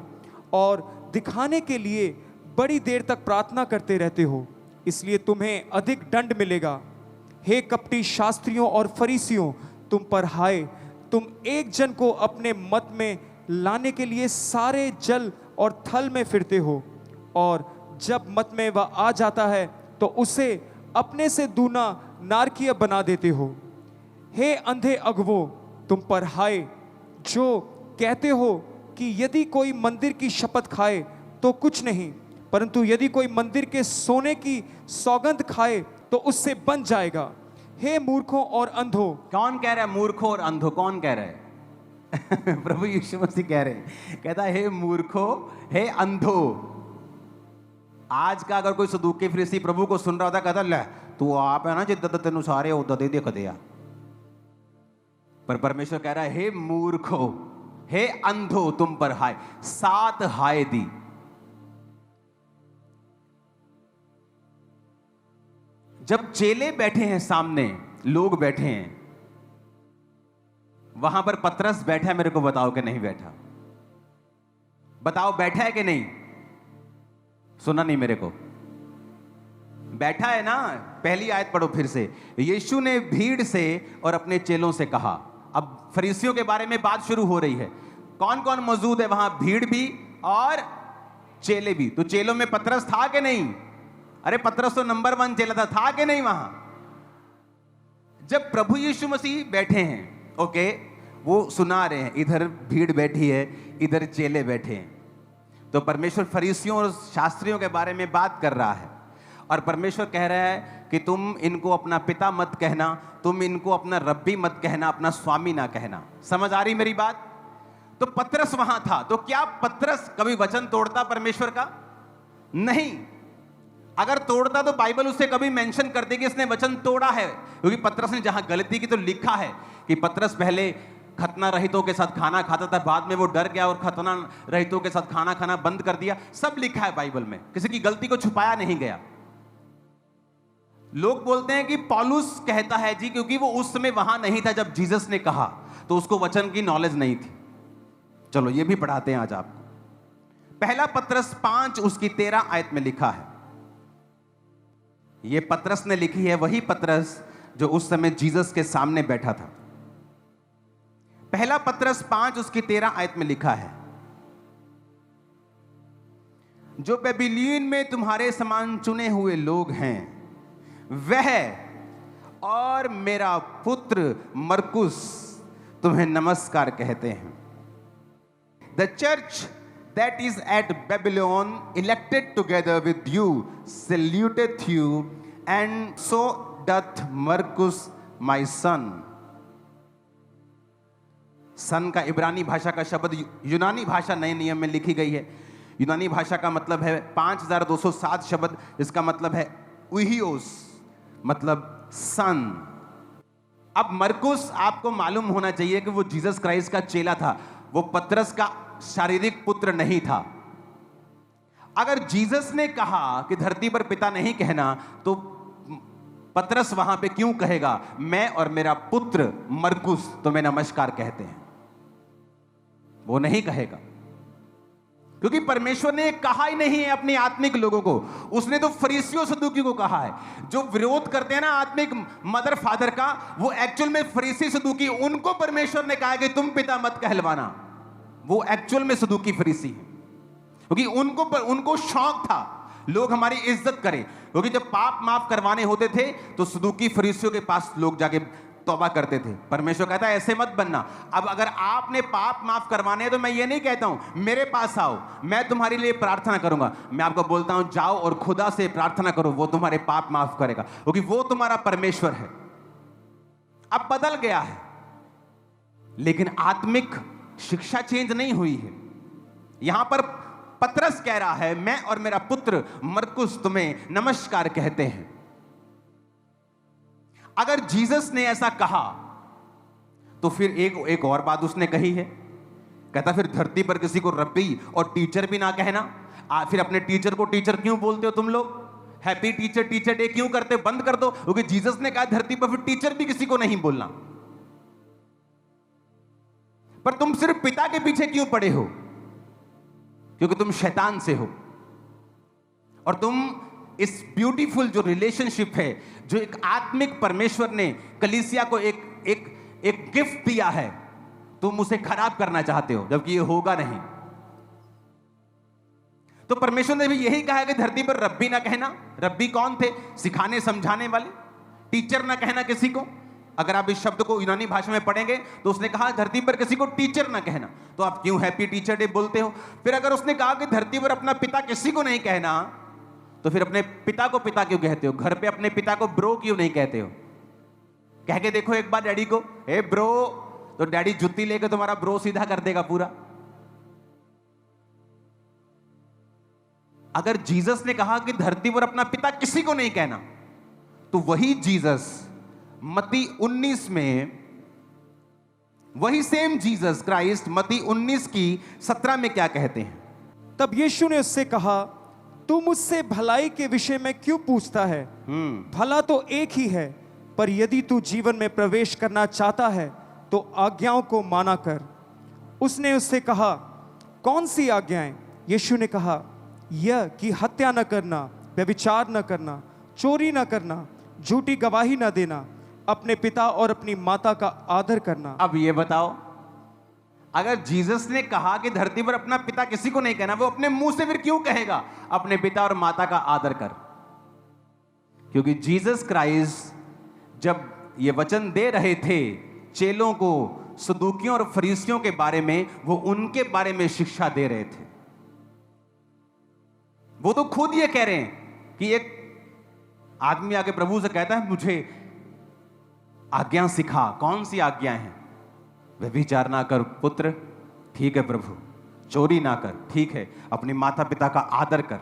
और दिखाने के लिए बड़ी देर तक प्रार्थना करते रहते हो, इसलिए तुम्हें अधिक दंड मिलेगा। हे कपटी शास्त्रियों और फरीसियों, तुम पर हाय, तुम एक जन को अपने मत में लाने के लिए सारे जल और थल में फिरते हो, और जब मत में वह आ जाता है तो उसे अपने से दूना नारकीय बना देते हो। हे अंधे अगवो, तुम पर हाय, जो कहते हो कि यदि कोई मंदिर की शपथ खाए तो कुछ नहीं, परंतु यदि कोई मंदिर के सोने की सौगंध खाए तो उससे बन जाएगा। हे मूर्खों और अंधो। कौन कह रहा है मूर्खों और अंधो? कौन कह रहा है? प्रभु यीशु मसीह कह रहे हैं। कहता है, हे मूर्खों, हे अंधो। आज का अगर कोई सदूकी फरीसी प्रभु को सुन रहा होता, कहता ले तू आप है ना जिद्दां तेनू सारे उदा दे दिखदे आ। पर परमेश्वर कह रहा है, हे मूर्खों, हे अंधो, तुम पर हाय। 7 हाय दी। जब चेले बैठे हैं सामने, लोग बैठे हैं, वहां पर पतरस बैठा है। मेरे को बताओ कि नहीं बैठा? बताओ बैठा है कि नहीं? सुना नहीं मेरे को? बैठा है ना? पहली आयत पढ़ो फिर से। यीशु ने भीड़ से और अपने चेलों से कहा। अब फरीसियों के बारे में बात शुरू हो रही है। कौन कौन मौजूद है वहां? भीड़ भी और चेले भी। तो चेलों में पतरस था कि नहीं? अरे पतरस तो नंबर 1 चेला था कि नहीं वहां? जब प्रभु यीशु मसीह बैठे हैं, ओके, वो सुना रहे हैं, इधर भीड़ बैठी है, इधर चेले बैठे हैं, तो परमेश्वर फरीसियों और शास्त्रियों के बारे में बात कर रहा है। और परमेश्वर कह रहा है कि तुम इनको अपना पिता मत कहना, तुम इनको अपना रब्बी मत कहना, अपना स्वामी ना कहना। समझ आ रही मेरी बात? तो पतरस वहां था। तो क्या पतरस कभी वचन तोड़ता परमेश्वर का? नहीं। अगर तोड़ता तो बाइबल उससे कभी मेंशन करती कि इसने वचन तोड़ा है, क्योंकि पतरस ने जहां गलती की तो लिखा है कि पतरस पहले खतना रहितों के साथ खाना खाता था, बाद में वो डर गया और खतना रहितों के साथ खाना खाना बंद कर दिया। सब लिखा है बाइबल में, किसी की गलती को छुपाया नहीं गया। लोग बोलते हैं कि पौलुस कहता है जी, क्योंकि वो उस समय वहां नहीं था जब जीसस ने कहा, तो उसको वचन की नॉलेज नहीं थी। चलो ये भी पढ़ाते हैं आज आपको। पहला पत्रस 5 उसकी 13 आयत में लिखा है। ये पत्रस ने लिखी है, वही पत्रस जो उस समय जीसस के सामने बैठा था। पहला पत्रस 5 उसकी 13 आयत में लिखा है, जो बेबीलोन में तुम्हारे समान चुने हुए लोग हैं, वह और मेरा पुत्र मरकुस तुम्हें नमस्कार कहते हैं। The church that is at Babylon, elected together with you, saluteth you, and so doth Marcus my son. सन का इब्रानी भाषा का शब्द यूनानी भाषा नए नियम में लिखी गई है। यूनानी भाषा का मतलब है 5207 शब्द, इसका मतलब है उहियोस, मतलब सन। अब मरकुस आपको मालूम होना चाहिए कि वो जीसस क्राइस्ट का चेला था, वो पतरस का शारीरिक पुत्र नहीं था। अगर जीसस ने कहा कि धरती पर पिता नहीं कहना, तो पतरस वहां पे क्यों कहेगा मैं और मेरा पुत्र मरकुस तुम्हें नमस्कार कहते हैं? वो नहीं कहेगा, क्योंकि परमेश्वर ने कहा ही नहीं है अपनी आत्मिक लोगों को। उसने तो फरीसियों सदूकी को कहा है, जो विरोध करते हैं ना आत्मिक मदर फादर का, वो एक्चुअल में फरीसी सदूकी, उनको परमेश्वर ने कहा कि तुम पिता मत कहलवाना। वो एक्चुअल में सदूकी फरीसी है, क्योंकि उनको शौक था लोग हमारी इज्जत करें। क्योंकि जब पाप माफ करवाने होते थे तो सदूकी फरीसियों के पास लोग जाके तौबा करते थे। परमेश्वर कहता है ऐसे मत बनना। अब अगर आपने पाप माफ करवाने हैं तो मैं ये नहीं कहता हूं मेरे पास आओ, मैं तुम्हारे लिए प्रार्थना करूंगा। मैं आपको बोलता हूं जाओ और खुदा से प्रार्थना करो, वो तुम्हारे पाप माफ करेगा, क्योंकि वो तुम्हारा परमेश्वर है। अब बदल गया है, लेकिन आत्मिक शिक्षा चेंज नहीं हुई है। यहां पर पतरस कह रहा है मैं और मेरा पुत्र मरकुस तुम्हें नमस्कार कहते हैं। अगर जीसस ने ऐसा कहा तो फिर एक और बात उसने कही है, कहता फिर धरती पर किसी को रब्बी और टीचर भी ना कहना। फिर अपने टीचर को टीचर क्यों बोलते हो तुम लोग? हैप्पी टीचर डे क्यों करते? बंद कर दो, क्योंकि जीसस ने कहा धरती पर फिर टीचर भी किसी को नहीं बोलना। पर तुम सिर्फ पिता के पीछे क्यों पड़े हो? क्योंकि तुम शैतान से हो, और तुम इस ब्यूटीफुल जो रिलेशनशिप है, जो एक आत्मिक परमेश्वर ने कलीसिया को एक गिफ्ट दिया है, तुम उसे खराब करना चाहते हो, जबकि ये होगा नहीं। तो परमेश्वर ने भी यही कहा है कि धरती पर रब्बी ना कहना। रब्बी कौन थे? सिखाने समझाने वाले। टीचर ना कहना किसी को। अगर आप इस शब्द को यूनानी भाषा में पढ़ेंगे तो उसने कहा धरती पर किसी को टीचर ना कहना, तो आप क्यों हैप्पी टीचर डे बोलते हो? फिर अगर उसने कहा कि धरती पर अपना पिता किसी को नहीं कहना, तो फिर अपने पिता को पिता क्यों कहते हो? घर पे अपने पिता को ब्रो क्यों नहीं कहते हो? कह के देखो एक बार डैडी को, ए ब्रो, तो डैडी जुत्ती लेकर तुम्हारा ब्रो सीधा कर देगा पूरा। अगर जीसस ने कहा कि धरती पर अपना पिता किसी को नहीं कहना, तो वही जीसस मत्ती 19 में, वही सेम जीसस क्राइस्ट मत्ती 19 की 17 में क्या कहते हैं? तब यीशु ने उससे कहा, तू मुझसे भलाई के विषय में क्यों पूछता है? भला तो एक ही है, पर यदि तू जीवन में प्रवेश करना चाहता है तो आज्ञाओं को माना कर। उसने उससे कहा, कौन सी आज्ञाएं? यीशु ने कहा, यह कि हत्या न करना, व्यभिचार न करना, चोरी न करना, झूठी गवाही न देना, अपने पिता और अपनी माता का आदर करना। अब ये बताओ, अगर जीसस ने कहा कि धरती पर अपना पिता किसी को नहीं कहना, वो अपने मुंह से फिर क्यों कहेगा अपने पिता और माता का आदर कर? क्योंकि जीसस क्राइस्ट जब ये वचन दे रहे थे चेलों को, सदूकियों और फरीसियों के बारे में, वो उनके बारे में शिक्षा दे रहे थे। वो तो खुद ये कह रहे हैं कि एक आदमी आके प्रभु से कहता है मुझे आज्ञा सिखा। कौन सी आज्ञा है? व्यभिचार ना कर पुत्र, ठीक है प्रभु। चोरी ना कर, ठीक है। अपनी माता पिता का आदर कर।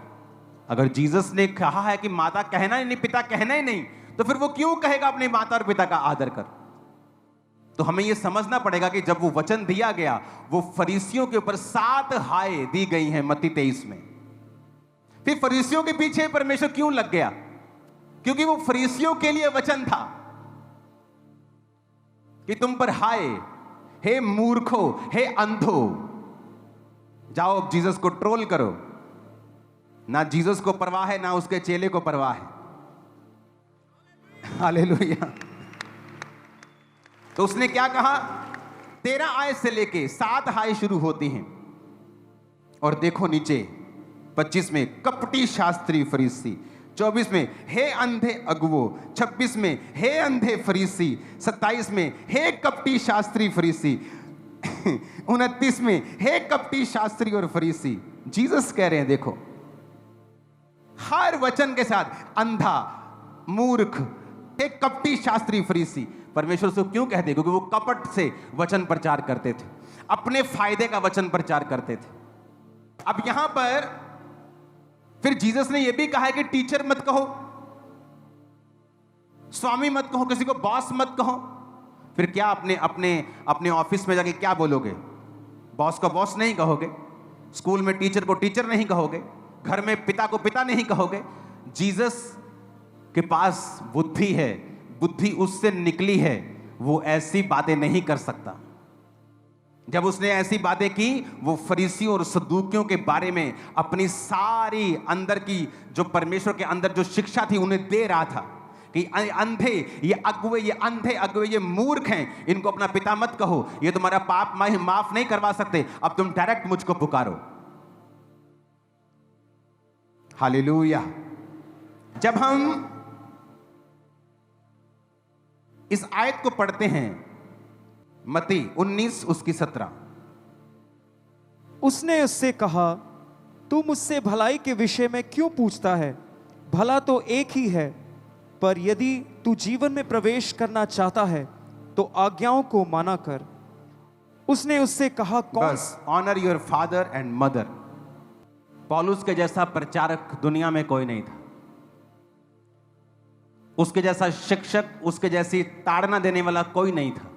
अगर जीसस ने कहा है कि माता कहना ही नहीं, पिता कहना ही नहीं, तो फिर वो क्यों कहेगा अपनी माता और पिता का आदर कर? तो हमें यह समझना पड़ेगा कि जब वो वचन दिया गया, वो फरीसियों के ऊपर 7 हाय दी गई हैं मत्ती 23 में। फिर फरीसियों के पीछे परमेश्वर क्यों लग गया? क्योंकि वो फरीसियों के लिए वचन था कि तुम पर हाय, हे मूर्खो, हे अंधो, जाओ अब जीसस को ट्रोल करो। ना जीसस को परवाह है, ना उसके चेले को परवाह है। हालेलुया। तो उसने क्या कहा? 13 आयत से लेके 7 हाय शुरू होती हैं। और देखो नीचे 25 में कपटी शास्त्री फरीसी, 24 में हे अंधे अगुवो, 26 में हे अंधे फरीसी, 27 में हे कपटी शास्त्री फरीसी, 29 में हे कपटी शास्त्री और फरीसी। जीसस कह रहे हैं, देखो हर वचन के साथ अंधा, मूर्ख, एक कपटी शास्त्री फरीसी। परमेश्वर से क्यों कहते? क्योंकि वो कपट से वचन प्रचार करते थे, अपने फायदे का वचन प्रचार करते थे। अब यहां पर फिर जीसस ने यह भी कहा है कि टीचर मत कहो, स्वामी मत कहो, किसी को बॉस मत कहो। फिर क्या अपने अपने अपने ऑफिस में जाके क्या बोलोगे? बॉस को बॉस नहीं कहोगे, स्कूल में टीचर को टीचर नहीं कहोगे, घर में पिता को पिता नहीं कहोगे। जीसस के पास बुद्धि है, बुद्धि उससे निकली है, वो ऐसी बातें नहीं कर सकता। जब उसने ऐसी बातें की, वो फरीसियों और सदूकियों के बारे में अपनी सारी अंदर की जो परमेश्वर के अंदर जो शिक्षा थी उन्हें दे रहा था कि अंधे, ये अगुवे, ये अंधे अगुवे, ये मूर्ख हैं, इनको अपना पिता मत कहो, ये तुम्हारा पाप माफ नहीं करवा सकते, अब तुम डायरेक्ट मुझको पुकारो। हालेलुया। जब हम इस आयत को पढ़ते हैं, मत्ती 19 उसकी 17, उसने उससे कहा, तू मुझसे भलाई के विषय में क्यों पूछता है? भला तो एक ही है, पर यदि तू जीवन में प्रवेश करना चाहता है तो आज्ञाओं को माना कर। उसने उससे कहा, कौन? बस, honour your father and mother. पौलुस के जैसा प्रचारक दुनिया में कोई नहीं था, उसके जैसा शिक्षक, उसके जैसी ताड़ना देने वाला कोई नहीं था।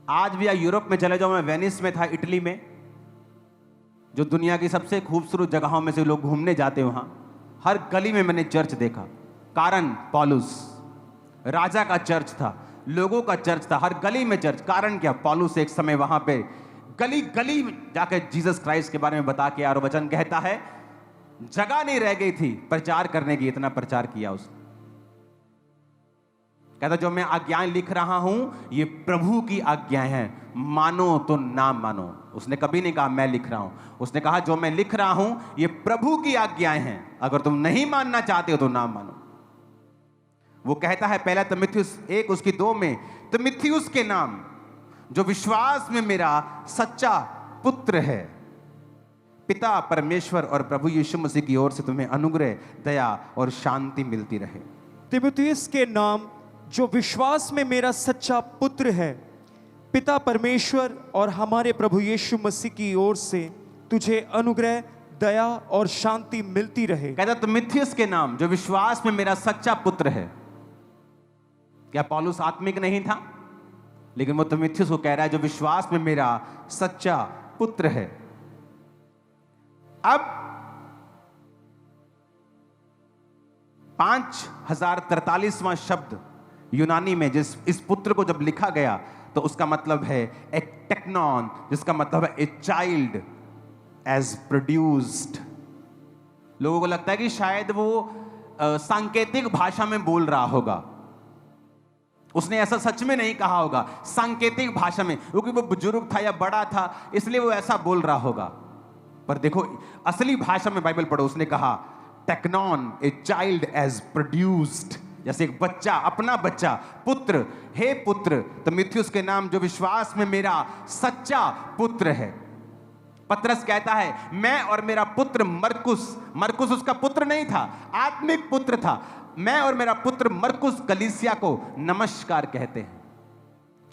आज भी यूरोप में चले जाओ, मैं वेनिस में था, इटली में, जो दुनिया की सबसे खूबसूरत जगहों में से लोग घूमने जाते हैं, वहां हर गली में मैंने चर्च देखा। कारण पौलुस, राजा का चर्च था, लोगों का चर्च था, हर गली में चर्च। कारण क्या? पौलुस एक समय वहां पे गली गली में जाकर जीसस क्राइस्ट के बारे में बता के, और वचन कहता है जगह नहीं रह गई थी प्रचार करने की, इतना प्रचार किया उसने। कहता जो मैं आज्ञाएं लिख रहा हूं ये प्रभु की आज्ञाएं हैं, मानो तो ना मानो। उसने कभी नहीं कहा मैं लिख रहा हूं, उसने कहा जो मैं लिख रहा हूं ये प्रभु की आज्ञाएं हैं, अगर तुम नहीं मानना चाहते हो तो ना मानो। वो कहता है पहला तिमुथियुस 1 उसकी 2 में, तिमुथियुस के नाम जो विश्वास में मेरा सच्चा पुत्र है, पिता परमेश्वर और प्रभु यीशु मसीह की ओर से तुम्हें अनुग्रह, दया और शांति मिलती रहे। तिमुथियुस के नाम जो विश्वास में मेरा सच्चा पुत्र है, पिता परमेश्वर और हमारे प्रभु यीशु मसीह की ओर से तुझे अनुग्रह, दया और शांति मिलती रहे। कहता तिमुथियुस के नाम जो विश्वास में मेरा सच्चा पुत्र है। क्या पौलुस आत्मिक नहीं था? लेकिन वो तिमुथियुस को कह रहा है जो विश्वास में मेरा सच्चा पुत्र है। अब 5043वां शब्द यूनानी में जिस इस पुत्र को जब लिखा गया तो उसका मतलब है एक टेक्नॉन, जिसका मतलब है ए चाइल्ड एज प्रोड्यूस्ड। लोगों को लगता है कि शायद वो सांकेतिक भाषा में बोल रहा होगा, उसने ऐसा सच में नहीं कहा होगा, सांकेतिक भाषा में, क्योंकि वो बुजुर्ग था या बड़ा था इसलिए वो ऐसा बोल रहा होगा। पर देखो असली भाषा में बाइबल पढ़ो, उसने कहा टेक्नॉन ए चाइल्ड एज प्रोड्यूस्ड, जैसे एक बच्चा, अपना बच्चा, पुत्र, हे पुत्र तिमुथियुस के नाम जो विश्वास में मेरा सच्चा पुत्र है। पतरस कहता है मैं और मेरा पुत्र मरकुस, मरकुस उसका पुत्र नहीं था, आत्मिक पुत्र था, मैं और मेरा पुत्र मरकुस कलीसिया को नमस्कार कहते हैं।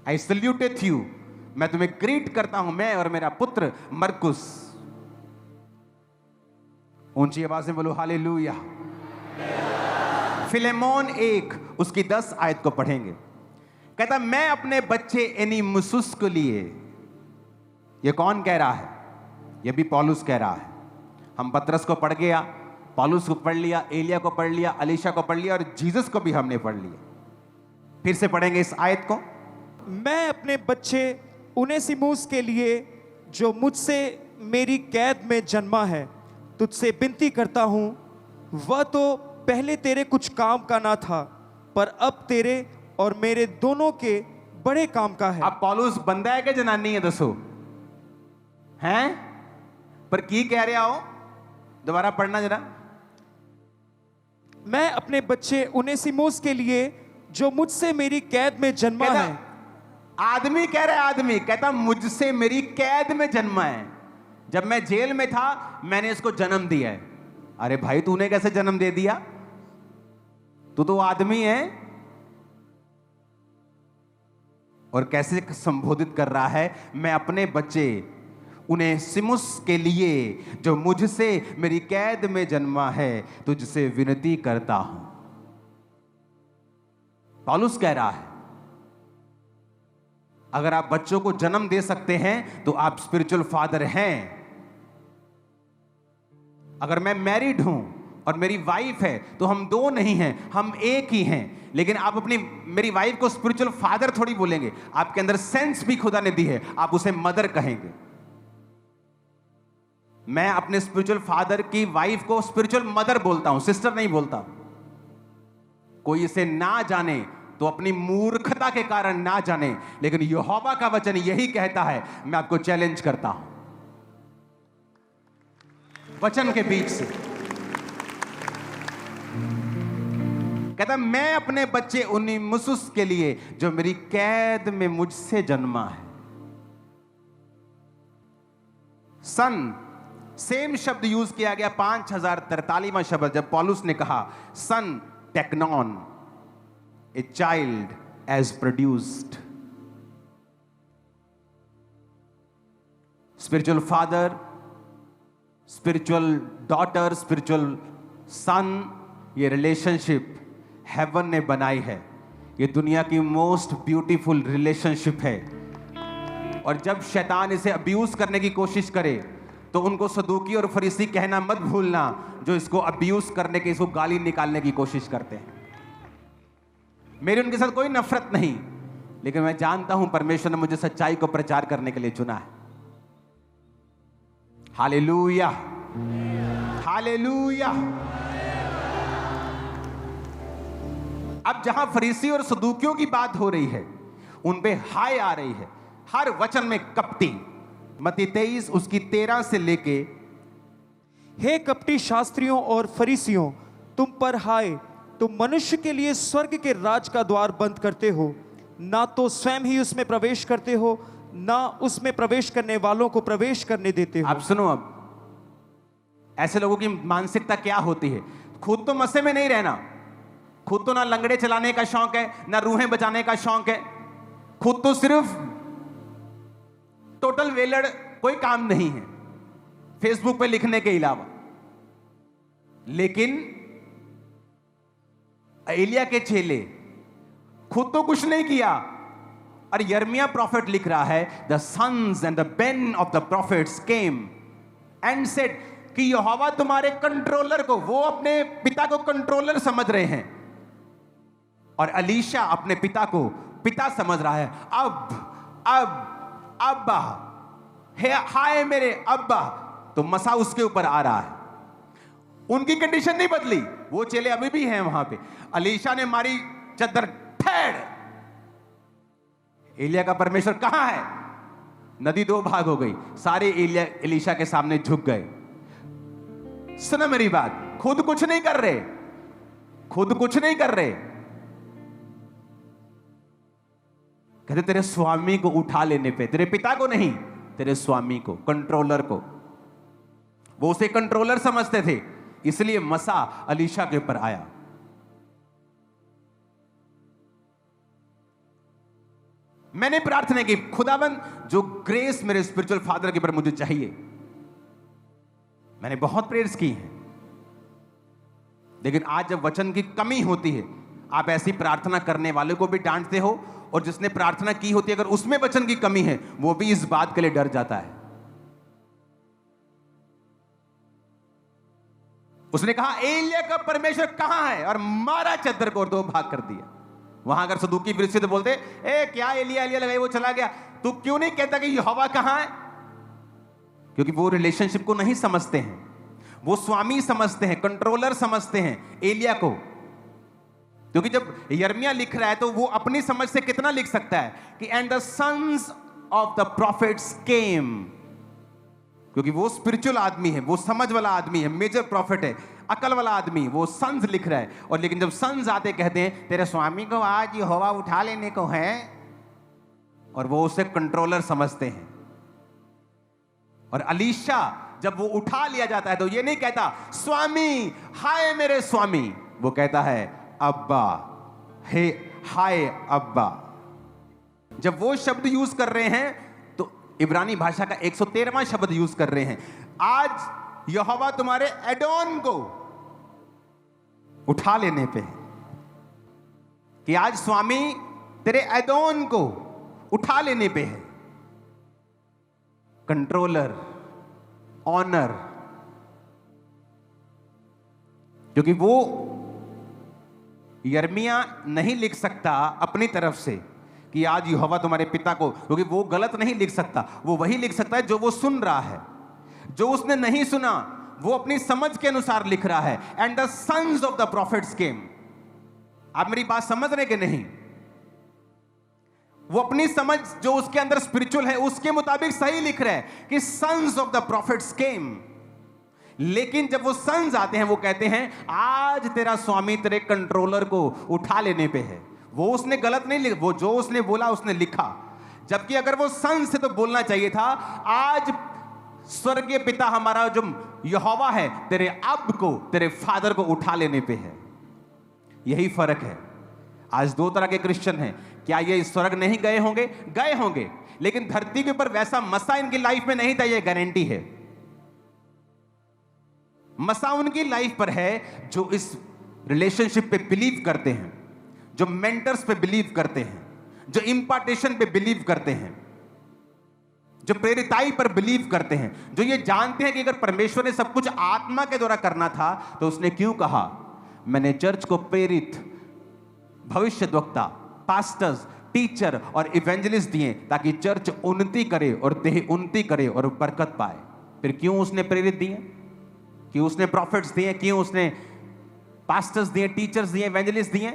आई सल्यूटेड यू, मैं तुम्हें ग्रीट करता हूं, मैं और मेरा पुत्र मरकुस। ऊंची आवाज में बोलो हालेलुया। फिलेमोन 1 उसकी 10 आयत को पढ़ेंगे। कहता मैं अपने बच्चे एनीमुसुस को लिए। ये कौन कह रहा है? ये भी पौलुस कह रहा है। हम पतरस को पढ़ गया, पौलुस को पढ़ लिया, एलिया को पढ़ लिया, अलीशा को पढ़ लिया और जीसस को भी हमने पढ़ लिया। फिर से पढ़ेंगे इस आयत को। मैं अपने बच्चे उनेसिमुस के लिए जो मुझसे मेरी कैद में जन्मा है तुझसे विनती करता हूं, वह तो पहले तेरे कुछ काम का ना था, पर अब तेरे और मेरे दोनों के बड़े काम का है। अब पौलुस बंदा है कि जनानी है? दसो हैं? पर की कह रहे हो? दोबारा पढ़ना जरा। मैं अपने बच्चे उनेसिमुस के लिए जो मुझसे मेरी कैद में जन्मा कहता, है। आदमी कह रहा है, आदमी कहता मुझसे मेरी कैद में जन्मा है। जब मैं जेल में था मैंने इसको जन्म दिया है। अरे भाई तूने कैसे जन्म दे दिया? तू तो आदमी है। और कैसे संबोधित कर रहा है? मैं अपने बच्चे उनेसिमुस के लिए जो मुझसे मेरी कैद में जन्मा है तुझसे विनती करता हूं। पौलुस कह रहा है अगर आप बच्चों को जन्म दे सकते हैं तो आप स्पिरिचुअल फादर हैं। अगर मैं मैरिड हूं और मेरी वाइफ है तो हम दो नहीं हैं, हम एक ही हैं। लेकिन आप अपनी मेरी वाइफ को स्पिरिचुअल फादर थोड़ी बोलेंगे। आपके अंदर सेंस भी खुदा ने दी है, आप उसे मदर कहेंगे। मैं अपने स्पिरिचुअल फादर की वाइफ को स्पिरिचुअल मदर बोलता हूं, सिस्टर नहीं बोलता। कोई इसे ना जाने तो अपनी मूर्खता के कारण ना जाने, लेकिन यहोवा का वचन यही कहता है। मैं आपको चैलेंज करता हूं वचन के बीच से। कहता मैं अपने बच्चे उनेसिमुस के लिए जो मेरी कैद में मुझसे जन्मा है। सन सेम शब्द यूज किया गया 5043वां शब्द जब पौलुस ने कहा सन टेक्नॉन, a child as produced. Spiritual father, spiritual daughter, spiritual son, ये रिलेशनशिप हेवन ने बनाई है। ये दुनिया की मोस्ट ब्यूटीफुल रिलेशनशिप है। और जब शैतान इसे अब्यूज करने की कोशिश करे तो उनको सदूकी और फरीसी कहना मत भूलना, जो इसको अब्यूज करने के, इसको गाली निकालने की कोशिश करते हैं। मेरी उनके साथ कोई नफरत नहीं, लेकिन मैं जानता हूं परमेश्वर ने मुझे सच्चाई को प्रचार करने के लिए चुना है। Hallelujah, hallelujah. अब जहां फरीसी और सदूकियों की बात हो रही है, उन पे हाय आ रही है हर वचन में कपटी। मत्ती 23 उसकी 13 से लेके, हे कपटी शास्त्रियों और फरीसियों, तुम पर हाय, तुम मनुष्य के लिए स्वर्ग के राज का द्वार बंद करते हो, ना तो स्वयं ही उसमें प्रवेश करते हो, ना उसमें प्रवेश करने वालों को प्रवेश करने देते हो। आप सुनो, अब ऐसे लोगों की मानसिकता क्या होती है? खुद तो मस्से में नहीं रहना, खुद तो ना लंगड़े चलाने का शौक है, ना रूहें बजाने का शौक है, खुद तो सिर्फ टोटल वेलड़, कोई काम नहीं है फेसबुक पे लिखने के अलावा। लेकिन एलिया के चेले खुद तो कुछ नहीं किया। और यिर्मयाह प्रॉफिट लिख रहा है, the sons and the band of the prophets came and said कि यहोवा तुम्हारे कंट्रोलर को, वो अपने पिता को कंट्रोलर समझ रहे हैं, और अलीशा अपने पिता को पिता समझ रहा है। अब अब्बा है, हाय मेरे अब्बा। तो मसा उसके ऊपर आ रहा है। उनकी कंडीशन नहीं बदली, वो चेले अभी भी हैं वहां पे। अलीशा ने मारी चद्दर ठेड़, एलिया का परमेश्वर कहां है? नदी दो भाग हो गई, सारे एलिशा के सामने झुक गए। सुनो मेरी बात, खुद कुछ नहीं कर रहे, खुद कुछ नहीं कर रहे। कहते तेरे स्वामी को उठा लेने पे, तेरे पिता को नहीं, तेरे स्वामी को, कंट्रोलर को। वो उसे कंट्रोलर समझते थे, इसलिए मसा अलीशा के ऊपर आया। मैंने प्रार्थना की, खुदाबंद जो ग्रेस मेरे स्पिरिचुअल फादर के ऊपर मुझे चाहिए, मैंने बहुत प्रेयर्स की हैं। लेकिन आज जब वचन की कमी होती है, आप ऐसी प्रार्थना करने वाले को भी डांटते हो और जिसने प्रार्थना की होती है, अगर उसमें वचन की कमी है, वो भी इस बात के लिए डर जाता है। उसने कहा एलिया का परमेश्वर कहां है, और मारा चद्दर को और 2 भाग कर दिया। वहां अगर सदूकी फरीसी तो बोलते ए क्या एलिया एलिया लगाई, वो चला गया, तू क्यों नहीं कहता कि यहोवा कहां है? क्योंकि वो रिलेशनशिप को नहीं समझते हैं, वो स्वामी समझते हैं, कंट्रोलर समझते हैं एलिया को। क्योंकि जब यिर्मयाह लिख रहा है तो वो अपनी समझ से कितना लिख सकता है कि and the sons of the prophets came, क्योंकि वो स्पिरिचुअल आदमी है, वो समझ वाला आदमी है, मेजर प्रॉफिट है, अकल वाला आदमी, वो सन्स लिख रहा है। और लेकिन जब सन्स आते कहते हैं तेरे स्वामी को आज यहोवा उठा लेने को है, और वो उसे कंट्रोलर समझते हैं। और अलीशा जब वो उठा लिया जाता है तो ये नहीं कहता स्वामी हाय मेरे स्वामी, वो कहता है अब्बा, हे हाय अब्बा। जब वो शब्द यूज कर रहे हैं तो इब्रानी भाषा का 113वां शब्द यूज कर रहे हैं। आज यहोवा तुम्हारे एडोन को उठा लेने पे है, कि आज स्वामी तेरे एडोन को उठा लेने पे है। कंट्रोलर, ऑनर, क्योंकि वो यिर्मयाह नहीं लिख सकता अपनी तरफ से कि आज यहोवा तुम्हारे पिता को, क्योंकि वो गलत नहीं लिख सकता, वो वही लिख सकता है जो वो सुन रहा है। जो उसने नहीं सुना वो अपनी समझ के अनुसार लिख रहा है। And the sons of the prophets came. आप मेरी बात समझ रहे कि नहीं? वो अपनी समझ जो उसके अंदर स्पिरिचुअल है उसके मुताबिक सही लिख रहा है कि सन्स ऑफ द प्रॉफिट्स केम। लेकिन जब वो सन्स आते हैं वो कहते हैं आज तेरा स्वामी तेरे कंट्रोलर को उठा लेने पे है। वो उसने गलत नहीं लिखा, वो जो उसने बोला उसने लिखा। जबकि अगर वो सन्स से तो बोलना चाहिए था आज स्वर्गीय पिता हमारा जो यहोवा है तेरे अब को, तेरे फादर को उठा लेने पे है। यही फर्क है। आज 2 तरह के क्रिश्चियन हैं। क्या ये स्वर्ग नहीं गए होंगे? गए होंगे, लेकिन धरती के ऊपर वैसा मसा इनकी लाइफ में नहीं था, ये गारंटी है। मसा उनकी लाइफ पर है जो इस रिलेशनशिप पे बिलीव करते हैं, जो मेंटर्स पे बिलीव करते हैं, जो इंपार्टेशन पे बिलीव करते हैं, जो प्रेरिताई पर बिलीव करते हैं, जो ये जानते हैं कि अगर परमेश्वर ने सब कुछ आत्मा के द्वारा करना था तो उसने क्यों कहा मैंने चर्च को प्रेरित, भविष्यद्वक्ता, पास्टर्स, टीचर और इवेंजलिस्ट दिए ताकि चर्च उन्नति करे और देह उन्नति करे और बरकत पाए। फिर क्यों उसने प्रेरित दिए, क्यों उसने प्रॉफिट्स दिए, क्यों उसने पास्टर्स दिए, टीचर्स दिए, इवेंजलिस्ट दिए?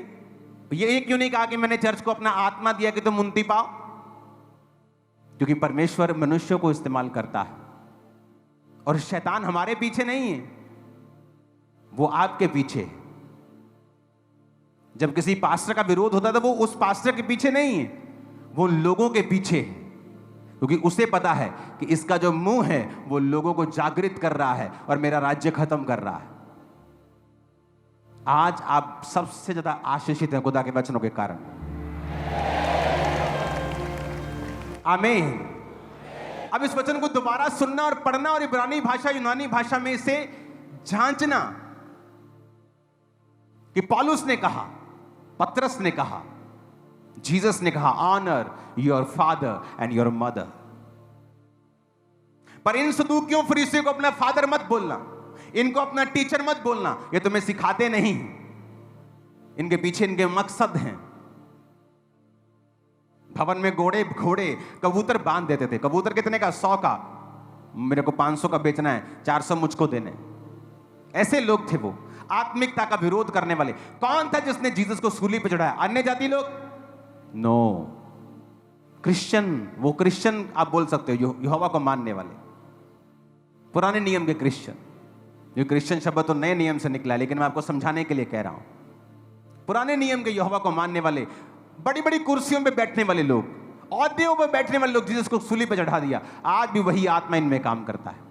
ये क्यों नहीं कहा कि मैंने चर्च को अपना आत्मा दिया कि तुम उन्नति पाओ? क्योंकि परमेश्वर मनुष्यों को इस्तेमाल करता है और शैतान हमारे पीछे नहीं है, वो आपके पीछे है। जब किसी पास्टर का विरोध होता है तो वो उस पास्टर के पीछे नहीं है, वो लोगों के पीछे है। क्योंकि उसे पता है कि इसका जो मुंह है वो लोगों को जागृत कर रहा है और मेरा राज्य खत्म कर रहा है। आज आप सबसे ज्यादा आशीषित हैं खुदा के वचनों के कारण। आमीन। अब इस वचन को दोबारा सुनना और पढ़ना और इब्रानी भाषा, यूनानी भाषा में इसे जांचना कि पौलुस ने कहा, पतरस ने कहा, जीसस ने कहा honour your father and your mother. पर इन सदूकियों फरीसियों को अपना फादर मत बोलना, इनको अपना टीचर मत बोलना, ये तुम्हें सिखाते नहीं। इनके पीछे इनके मकसद हैं। भवन में घोड़े कबूतर बांध देते थे। कबूतर कितने का? 100 का। मेरे को 500 का बेचना है, 400 मुझको देने। ऐसे लोग थे वो, आत्मिकता का विरोध करने वाले। कौन था जिसने जीसस को सूली पर चढ़ाया? अन्य जाति लोग? No, Christian. वो क्रिश्चियन आप बोल सकते हो, यहोवा को मानने वाले, पुराने नियम के क्रिश्चियन। ये क्रिश्चियन शब्द तो नए नियम से निकला, लेकिन मैं आपको समझाने के लिए कह रहा हूं। पुराने नियम के यहोवा को मानने वाले, बड़ी बड़ी कुर्सियों पे बैठने वाले लोग, औहदों पे बैठने वाले लोग, जिसको सूली पे चढ़ा दिया, आज भी वही आत्मा इनमें काम करता है।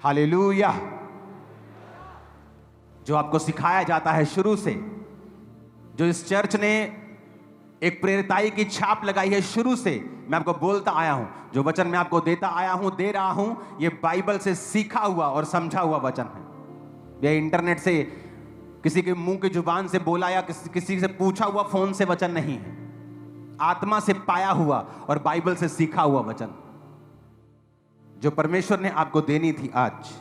हालेलुया। जो आपको सिखाया जाता है शुरू से, जो इस चर्च ने एक प्रेरिताई की छाप लगाई है शुरू से, मैं आपको बोलता आया हूं, जो वचन मैं आपको देता आया हूं, दे रहा हूं, यह बाइबल से सीखा हुआ और समझा हुआ वचन है। यह इंटरनेट से किसी के मुंह की जुबान से बोला या किसी से पूछा हुआ फोन से वचन नहीं है, आत्मा से पाया हुआ और बाइबल से सीखा हुआ वचन जो परमेश्वर ने आपको देनी थी आज,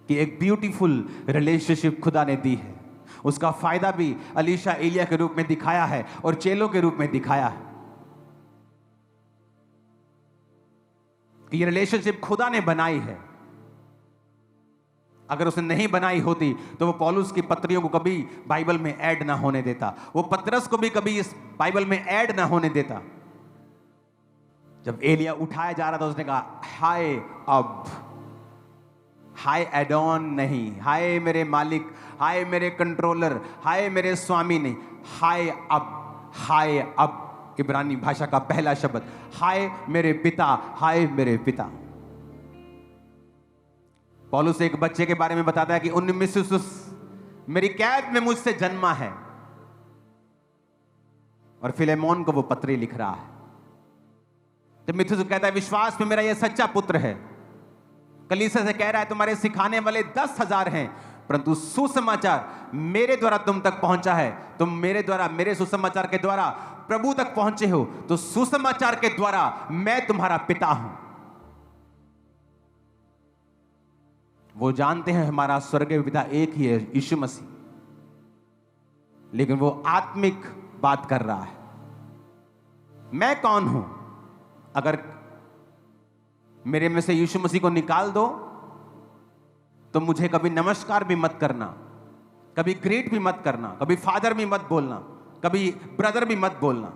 कि एक ब्यूटीफुल रिलेशनशिप खुदा ने दी है। उसका फायदा भी अलीशा एलिया के रूप में दिखाया है और चेलों के रूप में दिखाया है कि ये रिलेशनशिप खुदा ने बनाई है। अगर उसने नहीं बनाई होती तो वो पौलुस की पत्रियों को कभी बाइबल में ऐड ना होने देता, वो पतरस को भी कभी इस बाइबल में ऐड ना होने देता। जब एलिया उठाया जा रहा था उसने कहा हाय अब, हाय एडॉन नहीं, हाय मेरे मालिक, हाय मेरे कंट्रोलर, हाय मेरे स्वामी नहीं, हाय अब, हाय अब इब्रानी भाषा का पहला शब्द, हाय मेरे पिता, हाय मेरे पिता। पौलुस एक बच्चे के बारे में बताता है कि उन्नीस मेरी कैद में मुझसे जन्मा है, और फिलेमोन को वो पत्री लिख रहा है। तीमुथियुस कहता है विश्वास में मेरा यह सच्चा पुत्र है। कलीसिया से कह रहा है तुम्हारे सिखाने वाले 10,000 हैं, परंतु सुसमाचार मेरे द्वारा तुम तक पहुंचा है। तुम मेरे द्वारा, मेरे सुसमाचार के द्वारा प्रभु तक पहुंचे हो, तो सुसमाचार के द्वारा मैं तुम्हारा पिता हूं। वो जानते हैं हमारा स्वर्गीय पिता एक ही है, यीशु मसीह, लेकिन वो आत्मिक बात कर रहा है। मैं कौन हूं? अगर मेरे में से यीशु मसीह को निकाल दो तो मुझे कभी नमस्कार भी मत करना, कभी ग्रेट भी मत करना, कभी फादर भी मत बोलना, कभी ब्रदर भी मत बोलना,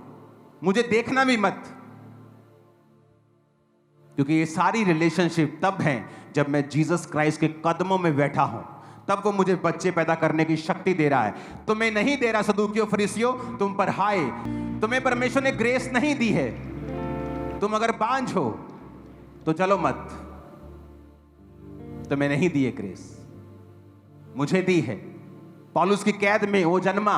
मुझे देखना भी मत, क्योंकि ये सारी रिलेशनशिप तब हैं जब मैं जीसस क्राइस्ट के कदमों में बैठा हूं, तब वो मुझे बच्चे पैदा करने की शक्ति दे रहा है। तुम्हें नहीं दे रहा सदूकियों फरीसियों, तुम पर हाय, तुम्हें परमेश्वर ने ग्रेस नहीं दी है। तुम अगर बांझ हो तो चलो मत, तुम्हें नहीं दी है ग्रेस, मुझे दी है। पौलुस की कैद में वो जन्मा,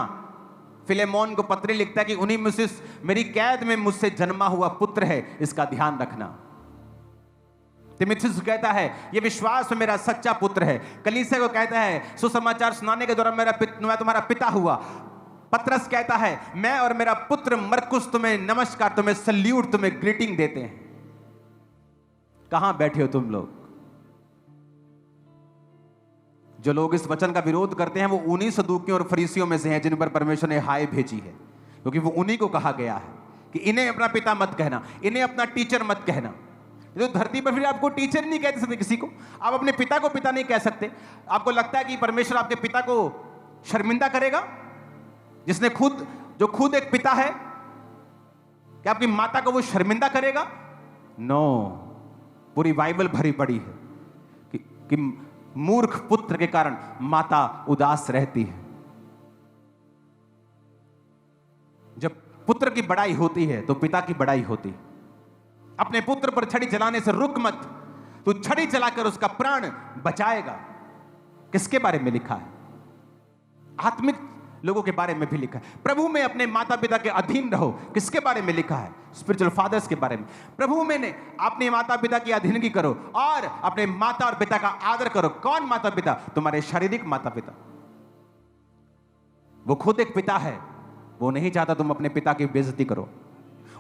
फिलेमोन को पत्री लिखता है कि उन्हीं में से मेरी कैद में मुझसे जन्मा हुआ पुत्र है, इसका ध्यान रखना। तीमुथियुस कहता है ये विश्वास में मेरा सच्चा पुत्र है। कलीसिया को कहता है सुसमाचार सुनाने के दौरान मैं तुम्हारा पिता हुआ। पतरस कहता है मैं और मेरा पुत्र मरकुस तुम्हें नमस्कार, तुम्हें सल्यूट, तुम्हें ग्रीटिंग देते हैं। कहां बैठे हो तुम लोग? जो लोग इस वचन का विरोध करते हैं वो उन्हीं सदूकियों और फरीसियों में से हैं जिन पर परमेश्वर ने हाय भेजी है, क्योंकि वो उन्हीं को कहा गया है कि इन्हें अपना पिता मत कहना, इन्हें अपना टीचर मत कहना। तो धरती पर फिर आपको टीचर नहीं कह सकते किसी को, आप अपने पिता को पिता नहीं कह सकते। आपको लगता है कि परमेश्वर आपके पिता को शर्मिंदा करेगा? जिसने जो खुद एक पिता है, क्या आपकी माता को वो शर्मिंदा करेगा? नो। पूरी बाइबल भरी पड़ी है कि मूर्ख पुत्र के कारण माता उदास रहती है। जब पुत्र की बड़ाई होती है तो पिता की बड़ाई होती है। अपने पुत्र पर छड़ी चलाने से रुक मत, तू छड़ी चलाकर उसका प्राण बचाएगा। किसके बारे में लिखा है? आत्मिक लोगों के बारे में भी लिखा है। प्रभु में अपने माता पिता के अधीन रहो। किसके बारे में लिखा है? स्पिरिचुअल फादर्स के बारे में। प्रभु में ने अपने माता पिता की अधीनगी करो और अपने माता और पिता का आदर करो। कौन माता पिता? तुम्हारे शारीरिक माता पिता। वो खुद एक पिता है, वो नहीं चाहता तुम अपने पिता की बेइज्जती करो।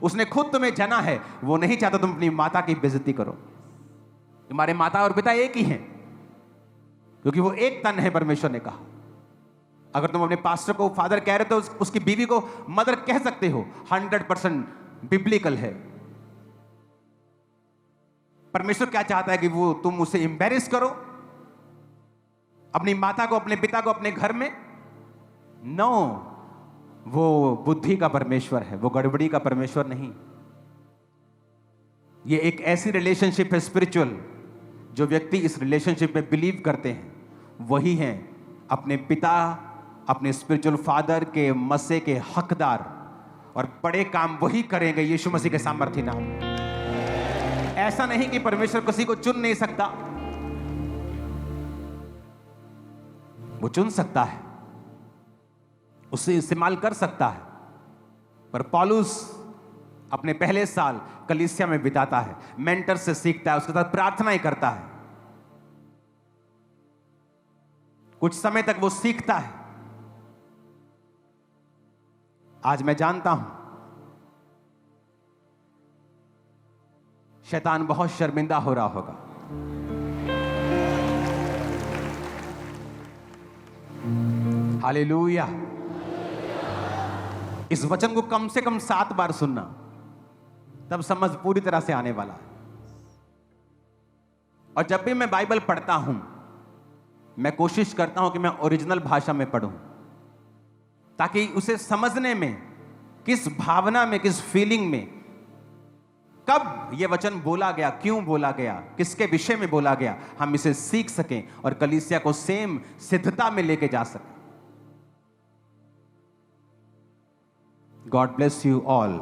उसने खुद तुम्हें जना है, वो नहीं चाहता तुम अपनी माता की बेइज्जती करो। तुम्हारे माता और पिता एक ही हैं, क्योंकि वो एक तन है, परमेश्वर ने कहा। अगर तुम अपने पास्टर को फादर कह रहे हो तो उसकी बीवी को मदर कह सकते हो। 100% बिब्लिकल है। परमेश्वर क्या चाहता है कि वो तुम उसे एम्बैरेस करो, अपनी माता को, अपने पिता को अपने घर में? नो, वो बुद्धि का परमेश्वर है, वो गड़बड़ी का परमेश्वर नहीं। ये एक ऐसी रिलेशनशिप है स्पिरिचुअल, जो व्यक्ति इस रिलेशनशिप में बिलीव करते हैं वही हैं अपने पिता, अपने स्पिरिचुअल फादर के मसे के हकदार, और बड़े काम वही करेंगे यीशु मसीह के सामर्थ्य नाम। ऐसा नहीं कि परमेश्वर किसी को चुन नहीं सकता, वो चुन सकता है, उसे इस्तेमाल कर सकता है। पर पौलुस अपने पहले साल कलीसिया में बिताता है, मेंटर से सीखता है, उसके साथ प्रार्थना ही करता है। कुछ समय तक वो सीखता है। आज मैं जानता हूं शैतान बहुत शर्मिंदा हो रहा होगा। हालेलुया। इस वचन को कम से कम 7 बार सुनना, तब समझ पूरी तरह से आने वाला है। और जब भी मैं बाइबल पढ़ता हूं, मैं कोशिश करता हूं कि मैं ओरिजिनल भाषा में पढूं, ताकि उसे समझने में, किस भावना में, किस फीलिंग में, कब यह वचन बोला गया, क्यों बोला गया, किसके विषय में बोला गया, हम इसे सीख सकें और कलीसिया को सेम सिद्धता में लेके जा सकें। God bless you all.